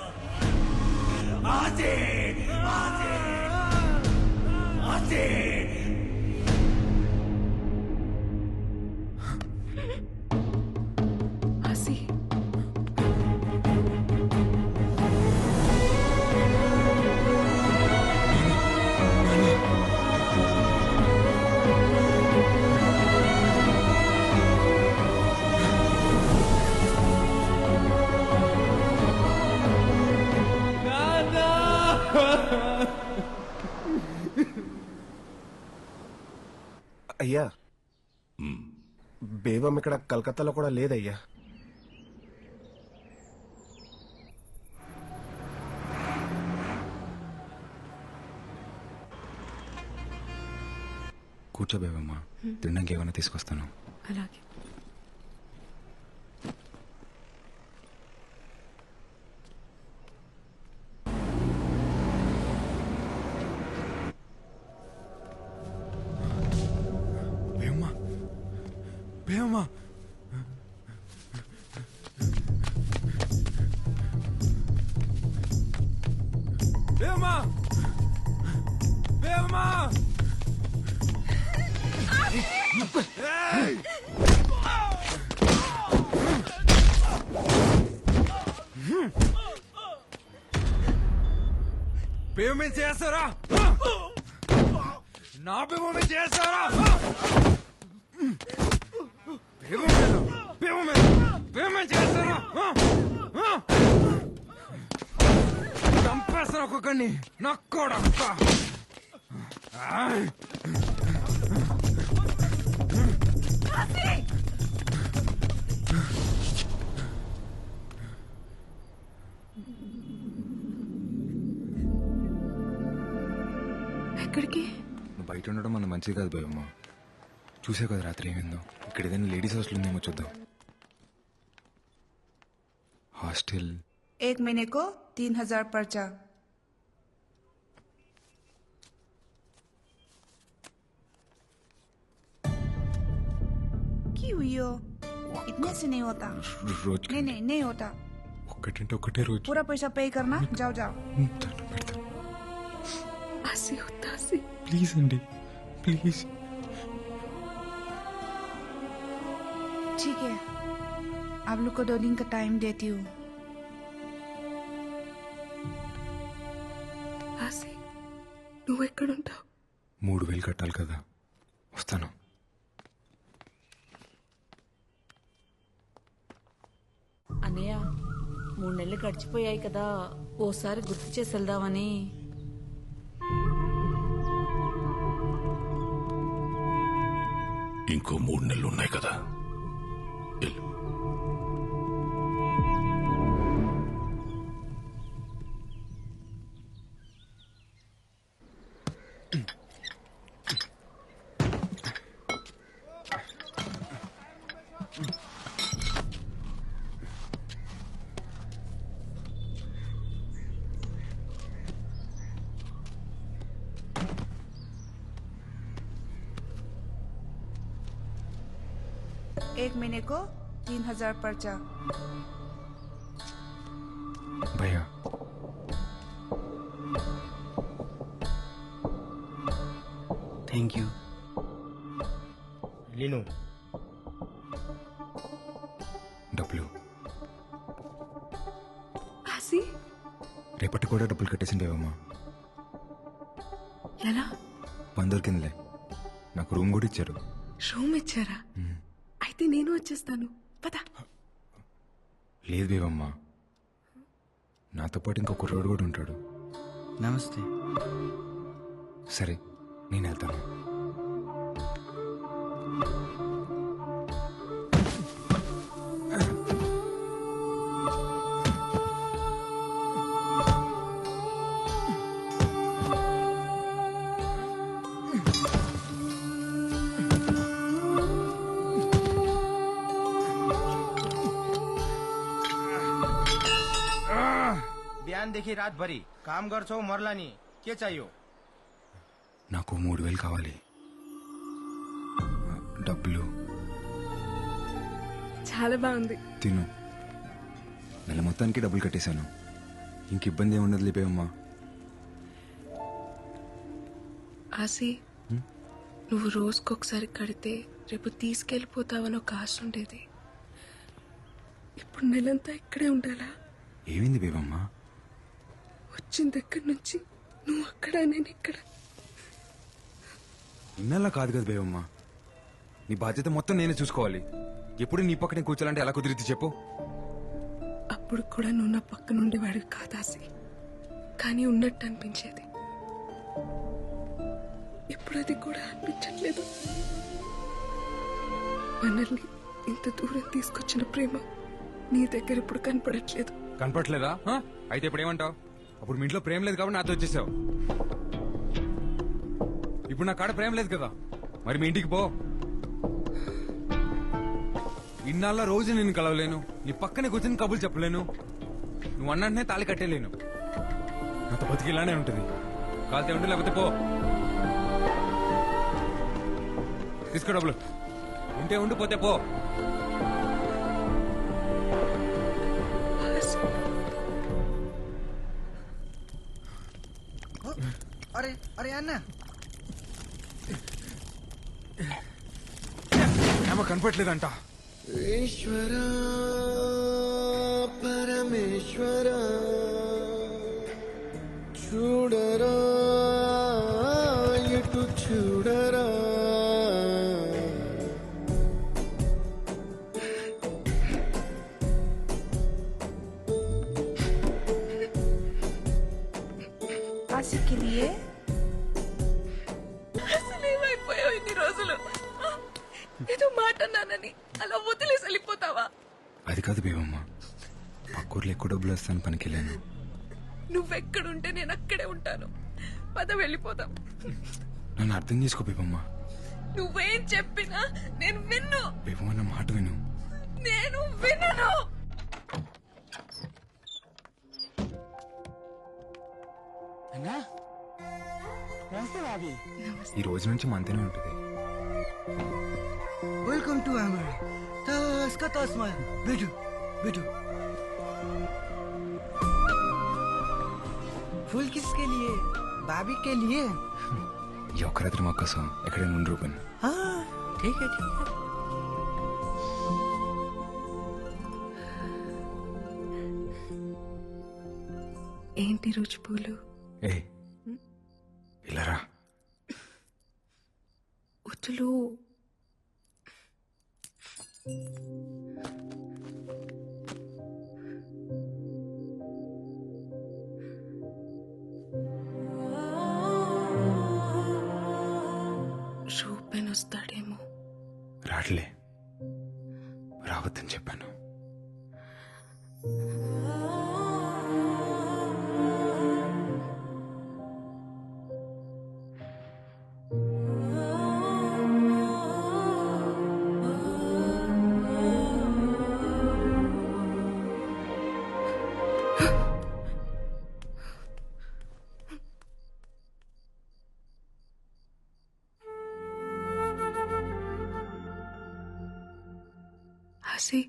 ఆజే ఆజే ఆజే ఆసి అయ్యా, బేబం ఇక్కడ కలకత్తాలో కూడా లేదయ్యా. కూర్చో బేవమ్మ, తినడానికి ఏమైనా తీసుకొస్తాను. అలాగే. బేవమ్మ, బేవమ్మ, బేవమ్మ, బేవమ్మ, పేమెంట్ చేస్తారా? నా పేమెంట్ చేస్తారా? పేమెంట్ చేస్తారా? చంపేస్తాను ఒక్కొక్కడిని నక్కోడక్క. ఎక్కడికి? నువ్వు బయట ఉండడం మన మంచిది కాదు భయమ్మ. చూసే కదా రాత్రి ఏమైందో. ఇక్కడ ఏదైనా లేడీస్ హాస్టల్ ఉందేమో చూద్దాం. హాస్టల్ 1 महीने को 3000 पर्चा. क्यों हुई हो? इतने से नहीं होता. रोज नहीं होता. ఒక్కటంటే ఒక్కటే రోజు. पूरा पैसा पे करना. जाओ. ఆసి ఉత్తాసి. ప్లీజ్ అండి, ప్లీజ్. ठीक है, आप लोग को 2 दिन का टाइम देती हूँ. ఆసి నువ్వెక్కడుంటావు? 3000 కట్టాలి కదా, వస్తాను. అన్నయ్య 3 నెలలు గడిచిపోయాయి కదా, ఓసారి గుర్తు చేసి వెళ్దామని. ఇంకో 3 నెలలు ఉన్నాయి కదా. వెళ్ళు. एक महीने को 3000 पर्चा. భయ్యా థ్యాంక్ యూ. లీను డబ్బులు ఆసి రేపటి కూడా డబ్బులు కట్టేసింది భయమ్మ. ఎలా? పని దొరికిందిలే, నాకు రూమ్ కూడా ఇచ్చారు. రూమ్ ఇచ్చారా? అయితే నేను వచ్చేస్తాను, పద. లేదు బేవమ్మ, నాతో పాటు ఇంకొక రోడ్ కూడా ఉంటాడు. నమస్తే. సరే నేను వెళ్తాను. देखी रात भरी काम गर्छौ मरला नि के चाहियो? నాకు 3000 కావాలి. డబ్బులు. చాలా బాగుంది. తిను. నెల మొత్తానికి డబ్బులు కట్టేశాను, ఇంక ఇబ్బంది ఏముండదు లేపేవమ్మా. ఆసి నువ్వు రోజుకొకసారి కడితే రేపు తీసుకెళ్ళిపోతావని ఒక ఆశ ఉండేది. ఇప్పుడు నెలంతా ఇక్కడే ఉండాలా? ఏమైంది బేవమ్మా? వచ్చిన దగ్గర నుంచి నువ్వు అక్కడ, నేను ఇక్కడ. ఇన్నల్లా కాదు కదా బేవమ్మా, నీ బాధ్యత మొత్తం నేనే చూసుకోవాలి. ఎప్పుడు నీ పక్కనే కూర్చోాలంటే ఎలా కుదిరిద్ది చెప్పు? అప్పుడు కూడా నువ్వు నా పక్కన ఉండేవాడివి కాదాసి, కానీ ఉన్నట్టు అనిపించేది. ఇప్పుడు అది కూడా అనిపించట్లేదు. మనల్ని ఇంత దూరం తీసుకొచ్చిన ప్రేమ నీ దగ్గర ఇప్పుడు కనపడట్లేదు. కనపడట్లేదా? అయితే ఇప్పుడు ఏమంటావు? అప్పుడు మీ ఇంట్లో ప్రేమ లేదు కాబట్టి నాతో వచ్చేసావు. ఇప్పుడు నా కాడ ప్రేమ లేదు కదా, మరి మీ ఇంటికి పో. ఇన్నాళ్ళ రోజు నేను కలవలేను, నీ పక్కనే కూర్చొని కబుర్లు చెప్పలేను, నువ్వు అన్నట్టునే తాళి కట్టేలేను. నాతో బతికి ఇలానే ఉంటుంది. కాలితే ఉండు, లేకపోతే పో. తీసుకో డబ్బులు. ఉంటే ఉండి, పోతే పో. अरे अरे अन्ना కనపట్లేదంట. ఈశ్వర పరమేశ్వర చూడరా ఎటు చూడరా आशी के लिए అసలు ఏమైపోయావు ఇన్ని రోజులు? ఏదో మాట నాన్నని అలా వదిలేసి వెళ్ళిపోతావా? అది కాదు బేబమ్మ, పక్కూర్లో ఎక్కువ డబ్బులు వస్తాను పనికి వెళ్ళాను. నువ్వెక్కడుంటే నేను అక్కడే ఉంటాను. పద వెళ్ళిపోదాం. నన్ను అర్థం చేసుకో బేబమ్మ. నువ్వేం చెప్పినా నేను విన్ను. బేబమ్మ నా మాట విను. నేను వినను. ఈ రోజు నుంచి మనతోనే ఉంటుంది. वेलकम टू अमर तस का तस मल बैठो बैठो फूल किसके लिए भाभी के लिए ఈ ఒక్క రాత్రి మా కోసం ఎక్కడైనా ఉండి రూపన్. हाँ ठीक है ठीक है ఏంటి రోజు పూలు? ఏ ఇలా రా. వద్దులు. రూపెన్ వస్తాడేమో. రాట్లే, రావద్దని చెప్పాను. హసి,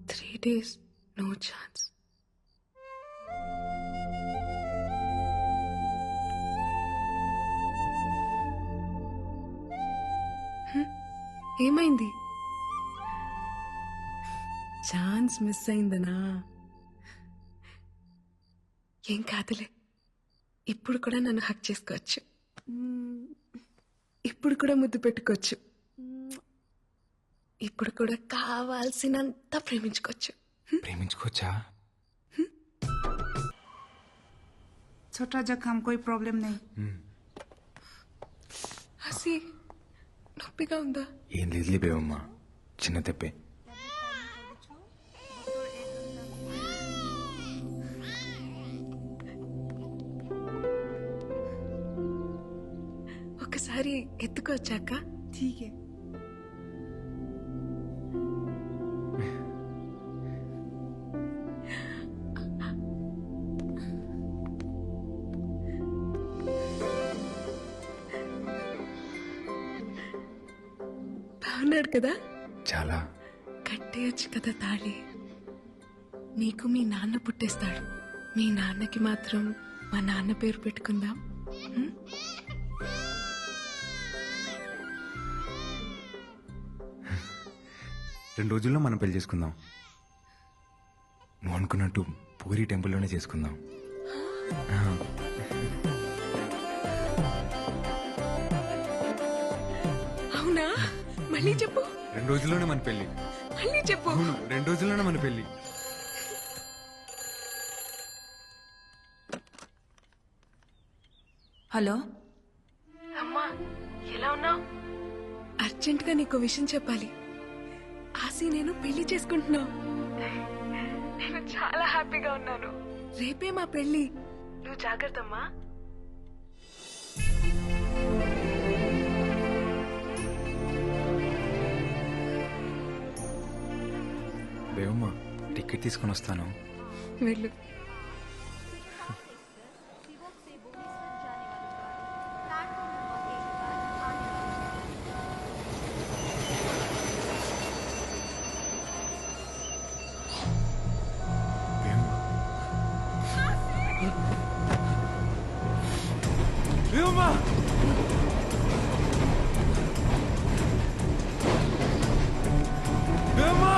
3 days, no chance. ఏమైంది? ఛాన్స్ మిస్ అయిందనా? ఏం కాదులే, ఇప్పుడు కూడా నన్ను హక్ చేసుకోవచ్చు. ఇప్పుడు కూడా ముద్దు పెట్టుకోవచ్చు. ఇప్పుడు కూడా కావాల్సినంత ప్రేమించుకోవచ్చు. ప్రేమించుకోవచ్చా? छोटा जख्म कोई प्रॉब्लम नहीं. హసి, నొప్పిగా ఉందా? ఏం లేదులే బేబమ్మ, చిన్న తెప్పే. ఒకసారి ఎత్తుకొచ్చాక ठीक है. బాగున్నాడు కదా? చాలా. కట్టేయచ్చు కదా తాళి. నీకు మీ నాన్న పుట్టేస్తాడు. మీ నాన్నకి మాత్రం మా నాన్న పేరు పెట్టుకుందాం. 2 రోజుల్లో మనం పెళ్లి చేసుకుందాం. నువ్వు అనుకున్నట్టు పూరి టెంపుల్లోనే చేసుకుందాం. అవునా? మళ్ళీ చెప్పు. 2 రోజుల్లోనే మన పెళ్లి. మళ్ళీ చెప్పు. అవును, 2 రోజుల్లోనే మన పెళ్లి. हेलो అమ్మా, ఎలా ఉన్నావు? అర్జెంట్ గా నీకు విషయం చెప్పాలి. ఆసి నేను పెళ్లి చేసుకుంటున్నావు. నేను చాలా హ్యాపీగా ఉన్నాను. రేపే మా పెళ్లి. నువ్వు జాగ్రత్తమ్మా. బేవమ్మ, టికెట్ తీసుకొని వస్తాను. వెళ్ళు. బేవమ్మ! బేవమ్మ!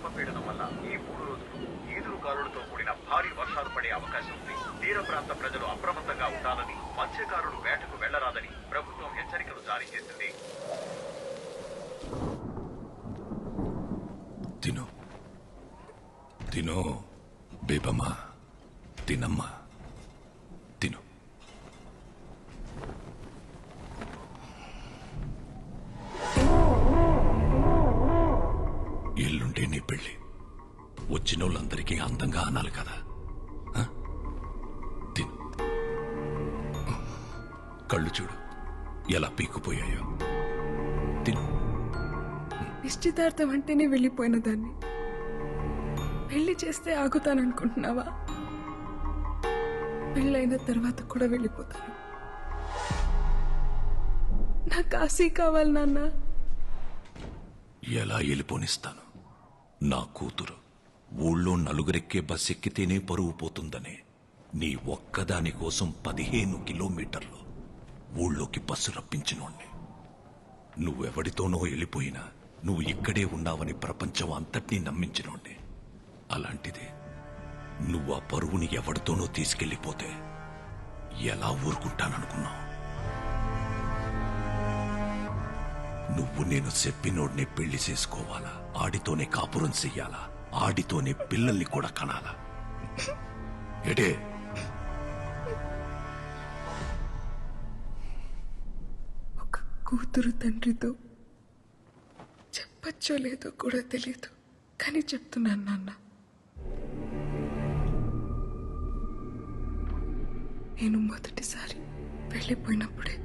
అల్పపీడనం వల్ల ఈ 3 రోజులు ఈదురుగాలులతో కూడిన భారీ వర్షాలు పడే అవకాశం ఉంది. తీర ప్రాంత ప్రజలు అప్రమత్తంగా ఉండాలని, మత్స్యకారులు వేటకు వెళ్లరాదని ప్రభుత్వం హెచ్చరికలు జారీ చేసింది. తిను తిను బేబమ్మా, తినమ్మా, తిను. ఎల్లుంటే నీ పెళ్లి. వచ్చిన వాళ్ళందరికీ అందంగా అనాలి కదా. ఆ? తిను. కళ్ళు చూడు ఎలా పీక్కుపోయాయో. తిను. నిశ్చితార్థం అంటేనే వెళ్ళిపోయిన దాన్ని పెళ్లి చేస్తే ఆగుతాననుకుంటున్నావా? పెళ్ళైన తర్వాత కూడా వెళ్ళిపోతాను. నాకు ఆశీ కావాలి నాన్న. ఎలా వెళ్ళిపోనిస్తాను? నా కూతురు ఊళ్ళో నలుగురెక్కే బస్ ఎక్కితేనే పరువు పోతుందని నీ ఒక్కదాని కోసం 15 కిలోమీటర్లు ఊళ్ళోకి బస్సు రప్పించినోణ్ణి. నువ్వెవడితోనో వెళ్ళిపోయినా నువ్వు ఇక్కడే ఉన్నావని ప్రపంచం అంతటినీ నమ్మించినోణ్ణి. అలాంటిది నువ్వు ఆ పరువుని ఎవడితోనో తీసుకెళ్లిపోతే ఎలా ఊరుకుంటాననుకున్నావు? నువ్వు నేను చెప్పినోడ్నే పెళ్లి చేసుకోవాలా, ఆడితోనే కాపురం చెయ్యాలా, ఆడితోనే పిల్లల్ని కూడా కనాలా? ఎడే ఒక కూతురు తండ్రితో చెప్పచ్చో లేదో కూడా తెలియదు, కానీ చెప్తున్నాను నాన్న. నేను మొదటిసారి వెళ్ళిపోయినప్పుడే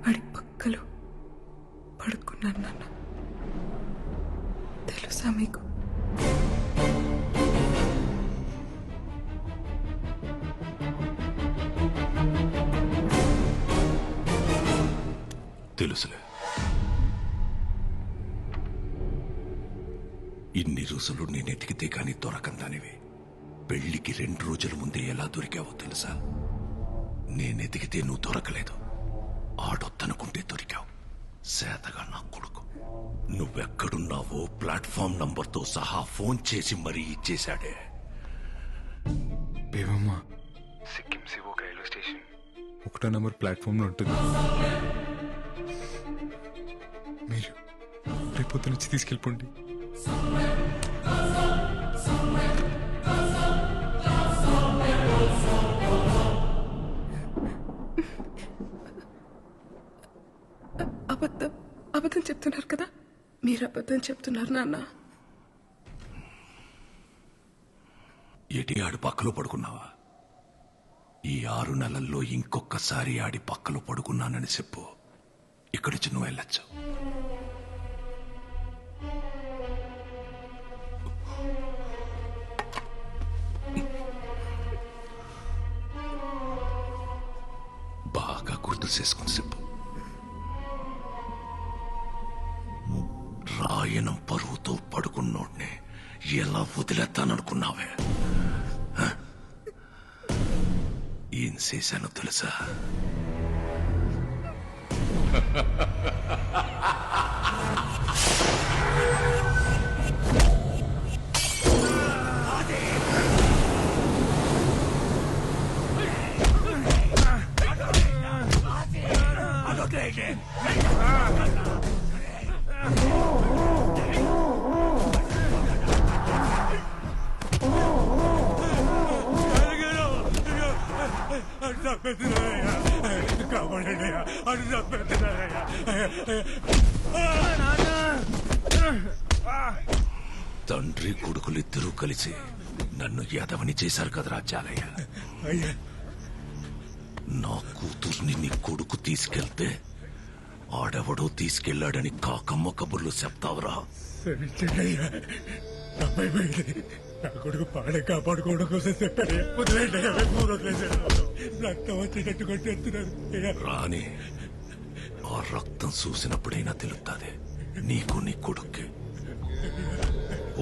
వాడి పక్కలో పడుకున్నాను నాన్న. తెలుసా మీకు? తెలుసులే. ఇన్ని రోజులు నేనెతికితే కాని దొరకందానివి పెళ్లికి 2 రోజుల ముందే ఎలా దొరికావో తెలుసా? నేనెతికితే నువ్వు దొరకలేదు, ఆడొద్దనుకుంటే దొరికావు. సేతగా నా కొడుకు నువ్వెక్కడున్నావో ప్లాట్ఫామ్ నంబర్తో సహా ఫోన్ చేసి మరీ ఇచ్చేశాడే. బేబమ్మ, సిక్కిం సివోక్ రైల్వే స్టేషన్ 1వ నంబర్ ప్లాట్ఫామ్ లో ఉంటుంది. మీరు రేపొద్దు నుంచి తీసుకెళ్ళిపోండి. అబద్ధం చెప్తున్నారు కదా? మీరు అబద్ధం చెప్తున్నారు నాన్న. ఎటి ఆడి పక్కలో పడుకున్నావా? ఈ 6 నెలల్లో ఇంకొకసారి ఆడి పక్కలో పడుకున్నానని చెప్పు, ఇక్కడికి నువ్వు వెళ్ళొచ్చు. బాగా గుర్తు చేసుకుని చెప్పు. రాయనం పరువుతో పడుకున్నోడ్నే ఎలా వదిలేస్తాననుకున్నావే? ఏం చేశానో తెలుసా? తండ్రి కొడుకులిద్దరూ కలిసి నన్ను యాదవని చేశారు కదరా జాలయ్య. నా కూతుర్ని నీ కొడుకు తీసుకెళ్తే ఆడెవడో తీసుకెళ్లాడని కాకమ్మ కబుర్లు చెప్తావురా? నా కొడుకు పాడే కాపాడుకోవడం కోసం చెప్పాడు. రక్తం వచ్చేటట్టు కొట్టేస్తున్నారు. రాని ఆ రక్తం చూసినప్పుడైనా తెలుస్తుంది నీకు నీ కొడుక్కి.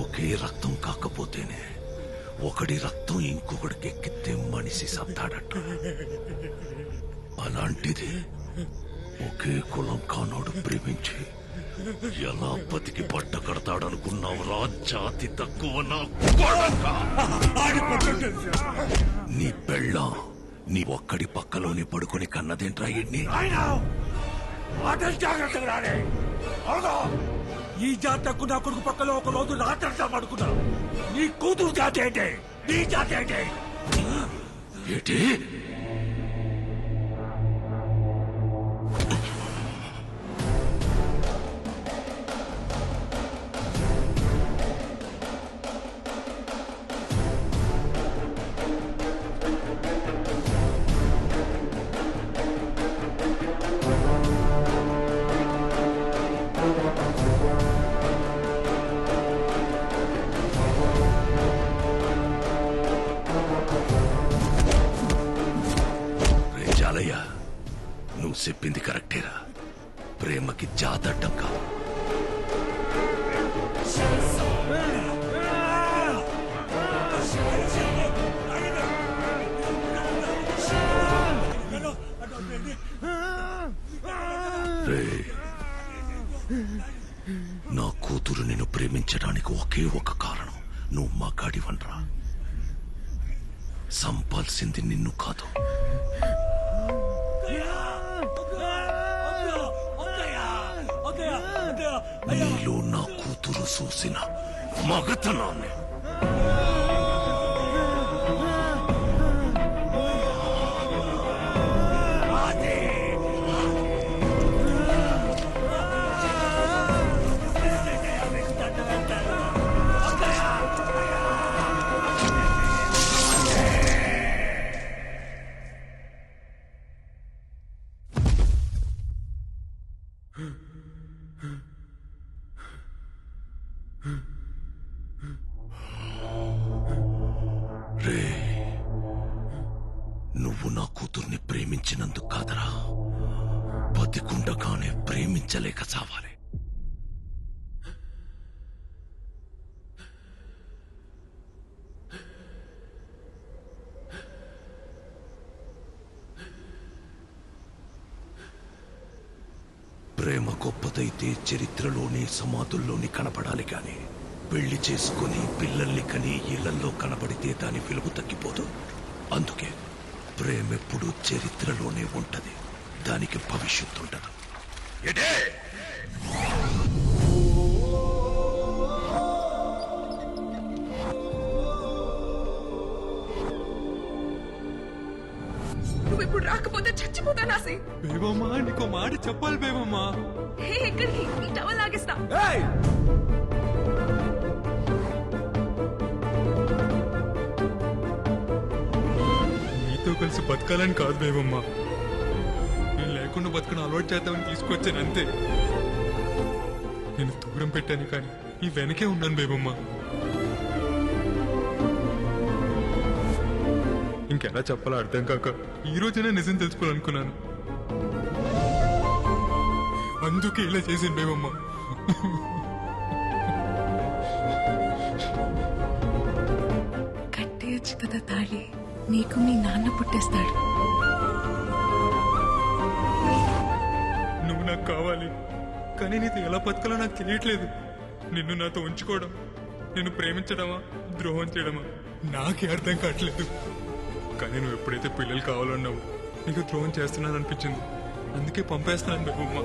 ఒకే రక్తం కాకపోతేనే ఒకడి రక్తం ఇంకొకడికి ఎక్కితే మనిషి సత్తాడట. అలాంటిది ఒకే కులం కానోడు ప్రేమించి ఎలా బతికి పట్ట కడతాడనుకున్నావురా జాతి తక్కువ నా కొడకా? నీ పెళ్ళాం నీ ఒక్కడి పక్కలోనే పడుకొని కన్నదేంట్రా ఎన్ని జాగ్రత్తగా రాలే ఈ జాతకు నా కొడుకు పక్కలో ఒక రోజు రాత్రంతా పడుకున్నా. నీ కూతురు జాతి ఏంటి? నీ జాతి ఏంటి? ఏంటి జాలయ్య, నువ్వు చెప్పింది కరెక్టేరా. ప్రేమకి జాతడ్డం కావు. నా కూతురు నిన్ను ప్రేమించడానికి ఒకే ఒక కారణం, నువ్వు మగాడివన్రా. సంపాల్సింది నిన్ను కాదు. నీలో నా కూతురు చూసిన మగతనాన్ని. రే, నువ్వు నా కూతుర్ని ప్రేమించినందుకు కాదరా, బతికుండగానే ప్రేమించలేక చావాలి. ప్రేమ గొప్పదైతే చరిత్రలోని సమాధుల్లోని కనపడాలి కాని పెళ్లి చేసుకుని పిల్లల్ని కని ఇళ్లలో కనబడితే దాని విలువ తగ్గిపోదు. అందుకే ప్రేమెప్పుడు చరిత్రలోనే ఉంటది, దానికి భవిష్యత్తు ఉండదు. ఎడే నువ్వు ఇప్పుడు రాకపోతే చచ్చిపోతాను ఆసి. బేబమ్మా, నీకో మాట చెప్పాలి బేబమ్మా. హే, ఎక్కడికి? ఈ టవల్ లాగేస్తా. నీతో కలిసి బతకాలని కాదు బేబమ్మా, నేను లేకుండా బతకడం అలవాటు చేద్దామని తీసుకొచ్చాను అంతే. నేను దూరం పెట్టాను కానీ ఈ వెనకే ఉన్నాను బేబమ్మా. ఇంకెలా చెప్పాలో అర్థం కాక ఈ రోజైనా నిజం తెలుసుకోవాలనుకున్నాను. అందుకే ఇలా చేసింది బేబమ్మా. కట్టేయచ్చు కదా తాళి, నీకు మీ నాన్న పుట్టేస్తాడు. నువ్వు నాకు కావాలి, కానీ నీతో ఎలా బతకాలో నాకు తెలియట్లేదు. నిన్ను నాతో ఉంచుకోవడం, నిన్ను ప్రేమించడమా ద్రోహం చేయడమా నాకే అర్థం కావట్లేదు. కానీ నువ్వు ఎప్పుడైతే పిల్లలు కావాలన్నావు నీకు ద్రోహం చేస్తున్నాను అనిపించింది, అందుకే పంపేస్తున్నాను బేబమ్మ.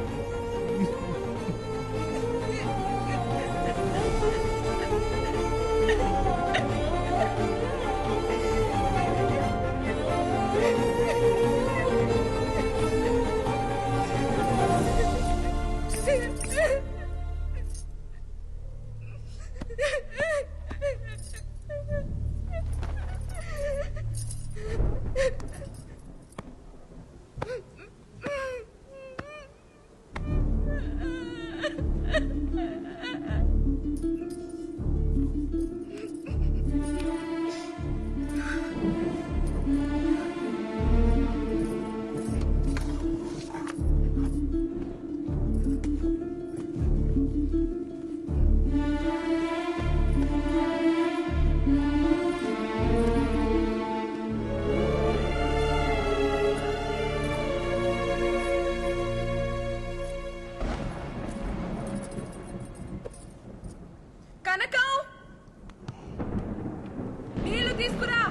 తీసుకురా.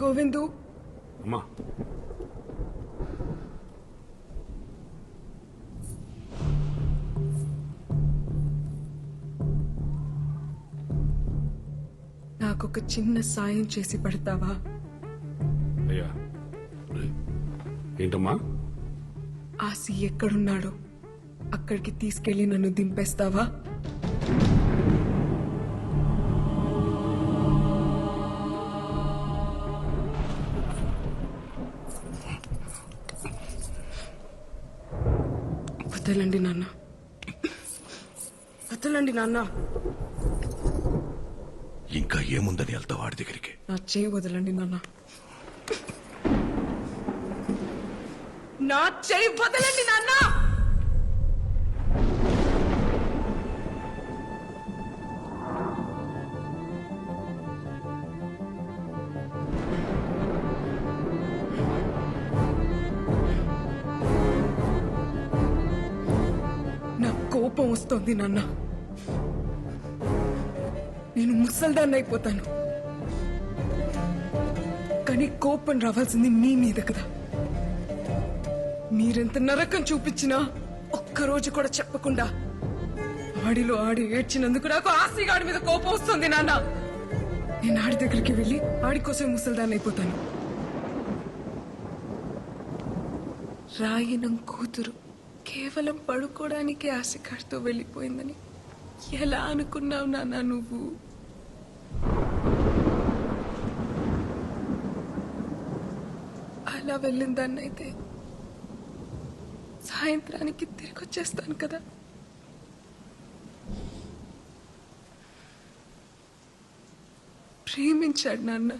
గోవిందు, అమ్మా నాకొక చిన్న సాయం చేసి పడతావా? అయ్యా ఏంటమ్మా? ఆసి ఎక్కడున్నాడో అక్కడికి తీసుకెళ్లి నన్ను దింపేస్తావా? వదలండి నాన్న, వదలండి నాన్న. ఇంకా ఏముందని వెళ్తావు వాడి దగ్గరికి? నా చేయి వదలండి నాన్న, నా చేయి వదలండి నాన్న. కోపం వస్తోంది నాన్న. నేను ముసల్దాన్ని అయిపోతాను, కానీ కోపం రావాల్సింది మీ మీద కదా. మీరెంత నరకం చూపించినా ఒక్కరోజు కూడా చెప్పకుండా ఆడిలో ఆడి ఏడ్చినందుకు నాకు ఆసిగాడి మీద కోపం వస్తుంది నాన్న. నేను ఆడి దగ్గరికి వెళ్ళి ఆడి కోసం ముసల్దాన్ని అయిపోతాను. రాయనం కూతురు కేవలం పడుకోవడానికి ఆశకాడితో వెళ్ళిపోయిందని ఎలా అనుకున్నావు నాన్న నువ్వు? అలా వెళ్ళిందాన్నైతే సాయంత్రానికి తిరిగి వచ్చేస్తాను కదా. ప్రేమించాడు నాన్న.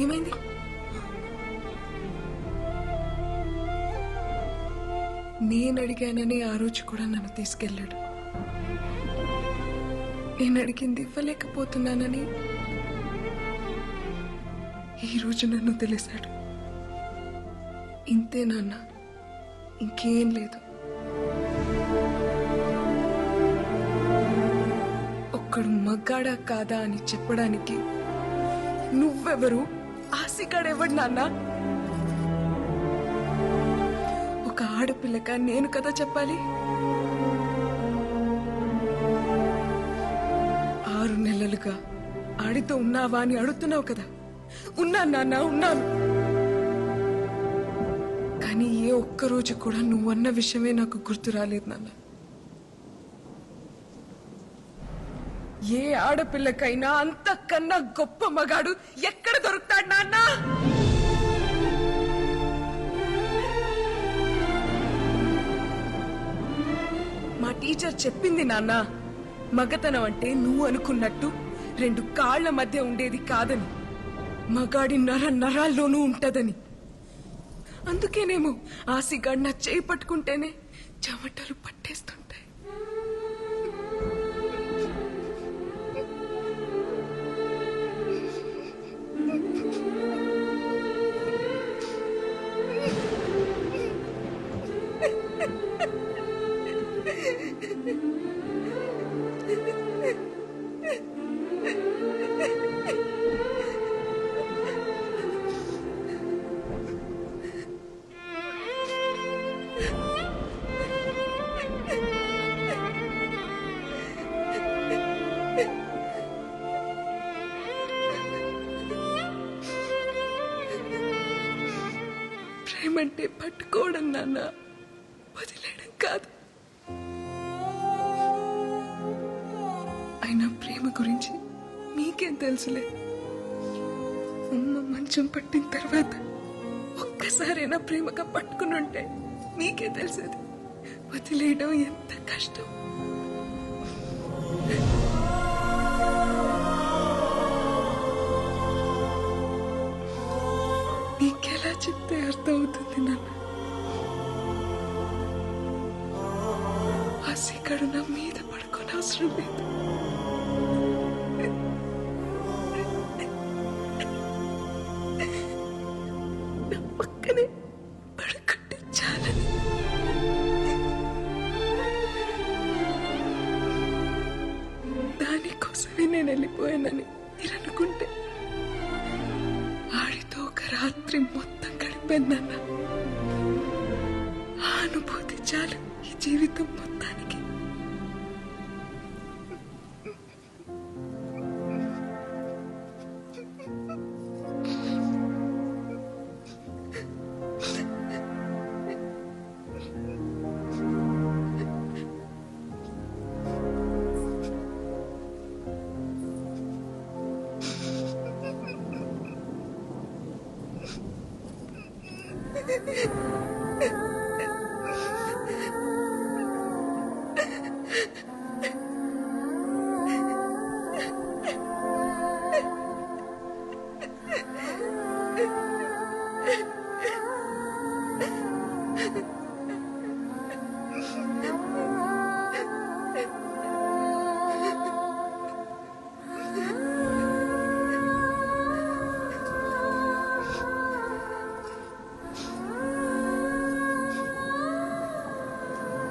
ఏమైంది? నేను అడిగానని ఆ రోజు కూడా నన్ను తీసుకెళ్ళాడు. నేను అడిగింది ఇవ్వలేకపోతున్నానని ఈ రోజు నన్ను తెలిసాడు. ఇంతే నాన్న, ఇంకేం లేదు. ఒక్కడు మగ్గాడా కాదా అని చెప్పడానికి నువ్వెవరు? ఆశగాడెవడు నాన్న? ఒక ఆడపిల్లగా నేను కదా చెప్పాలి. 6 నెలలుగా ఆడితో ఉన్నావా అని అడుగుతున్నావు కదా. ఉన్నాను నాన్న, ఉన్నాను. కానీ ఏ ఒక్కరోజు కూడా నువ్వన్న విషయమే నాకు గుర్తు రాలేదు నాన్న. ఏ ఆడపిల్లకైనా అంతకన్నా గొప్ప మగాడు ఎక్కడ దొరుకుతాడు నాన్న? మా టీచర్ చెప్పింది నాన్న, మగతనం అంటే నువ్వు అనుకున్నట్టు 2 కాళ్ల మధ్య ఉండేది కాదని, మగాడి నరాల్లోనూ ఉంటదని. అందుకేనేమో ఆసిగాడు నా చేయి పట్టుకుంటేనే చెమటలు పట్టేస్తుంటాయి. ప్రేమంటే పట్టుకోవడం నాన్న, వదిలేయడం కాదు. అయినా ప్రేమ గురించి మీకేం తెలుసులే. ఉన్న మంచం పట్టిన తర్వాత ఒక్కసారైనా ప్రేమగా పట్టుకుని ఉంటే నీకే తెలిసేది వదిలేయడం ఎంత కష్టం. నీకెలా చెప్తే అర్థం అవుతుంది నాన్న. ఆ సిగడు నా మీద పడుకోని అవసరం లేదు. నా పక్కనే పడుకుంటే చాలని. దానికోసమే నేను వెళ్ళిపోయానని మీరు అనుకుంటే ఆడితో ఒక రాత్రి మొత్తం గడిపానన్న ఆ అనుభూతి చాలు ఈ జీవితం మొత్తానికి.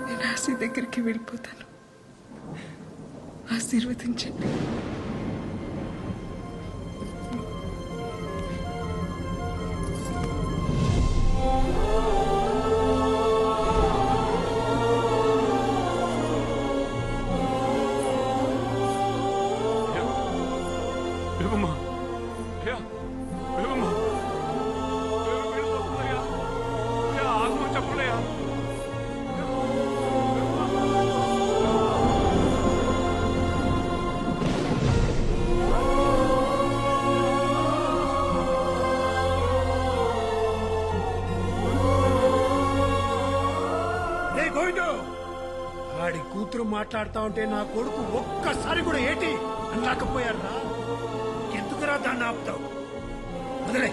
నేను ఆశ దగ్గరికి వెళ్ళిపోతాను. ఆశీర్వదించండి. వాడి కూతురు మాట్లాడుతా ఉంటే నా కొడుకు ఒక్కసారి కూడా ఏటి అనలేకపోయారా? ఎందుకురా దాన్ని ఆపుతావు? వదిలే.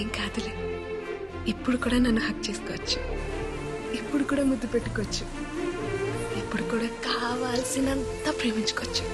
ఏం కాదులే, ఇప్పుడు కూడా నన్ను హక్ చేసుకోవచ్చు, ఇప్పుడు కూడా ముద్దు పెట్టుకోవచ్చు, ఇప్పుడు కూడా కావాల్సినంత ప్రేమించుకోవచ్చు.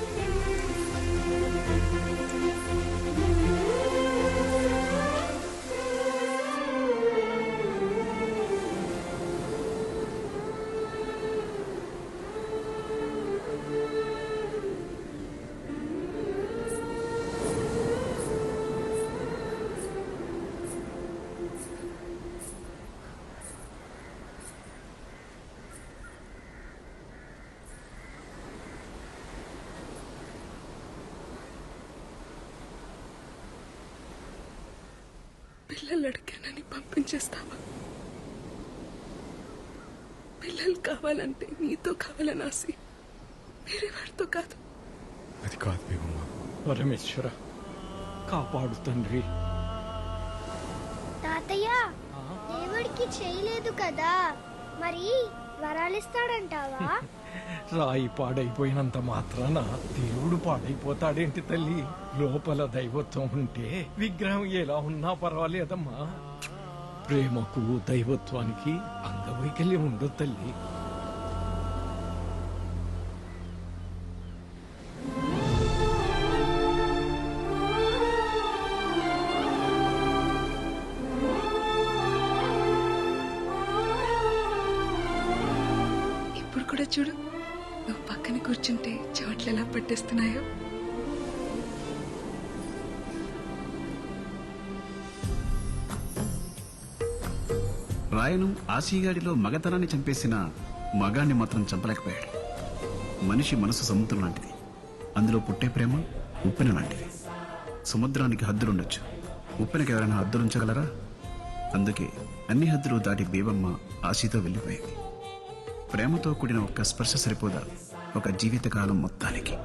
పిల్లలు అడిగానని పంపించేస్తావా? పిల్లలు కావాలంటే నీతో కావాలని ఆశి, వేరే వాడితో కాదు. అది కాదు బేబమ్మ. పరమేశ్వర కాపాడు తండ్రి. తాతయ్య, దేవుడికి చేయలేదు కదా, మరి వరాలిస్తాడంటావా? రాయి పాడైపోయినంత మాత్రాన దేవుడు పాడైపోతాడేంటి తల్లి? లోపల దైవత్వం ఉంటే విగ్రహం ఎలా ఉన్నా పర్వాలేదమ్మా. ప్రేమకు దైవత్వానికి అంగవైకల్యం ఉండదు తల్లి. ఇప్పుడు కూడా చూడు, నువ్వు పక్కన కూర్చుంటే చోట్లు ఎలా పట్టేస్తున్నాయో. రాయను ఆసిగాడిలో మగతనాన్ని చంపేసిన మగాన్ని మాత్రం చంపలేకపోయాడు. మనిషి మనసు సముద్రం లాంటిది. అందులో పుట్టే ప్రేమ ఉప్పెన లాంటిది. సముద్రానికి హద్దులుండొచ్చు, ఉప్పెనకి ఎవరైనా హద్దులుంచగలరా? అందుకే అన్ని హద్దులు దాటి బేబమ్మ ఆశీతో వెళ్ళిపోయింది. ప్రేమతో కూడిన ఒక్క స్పర్శ సరిపోదా ఒక జీవితకాలం మొత్తానికి.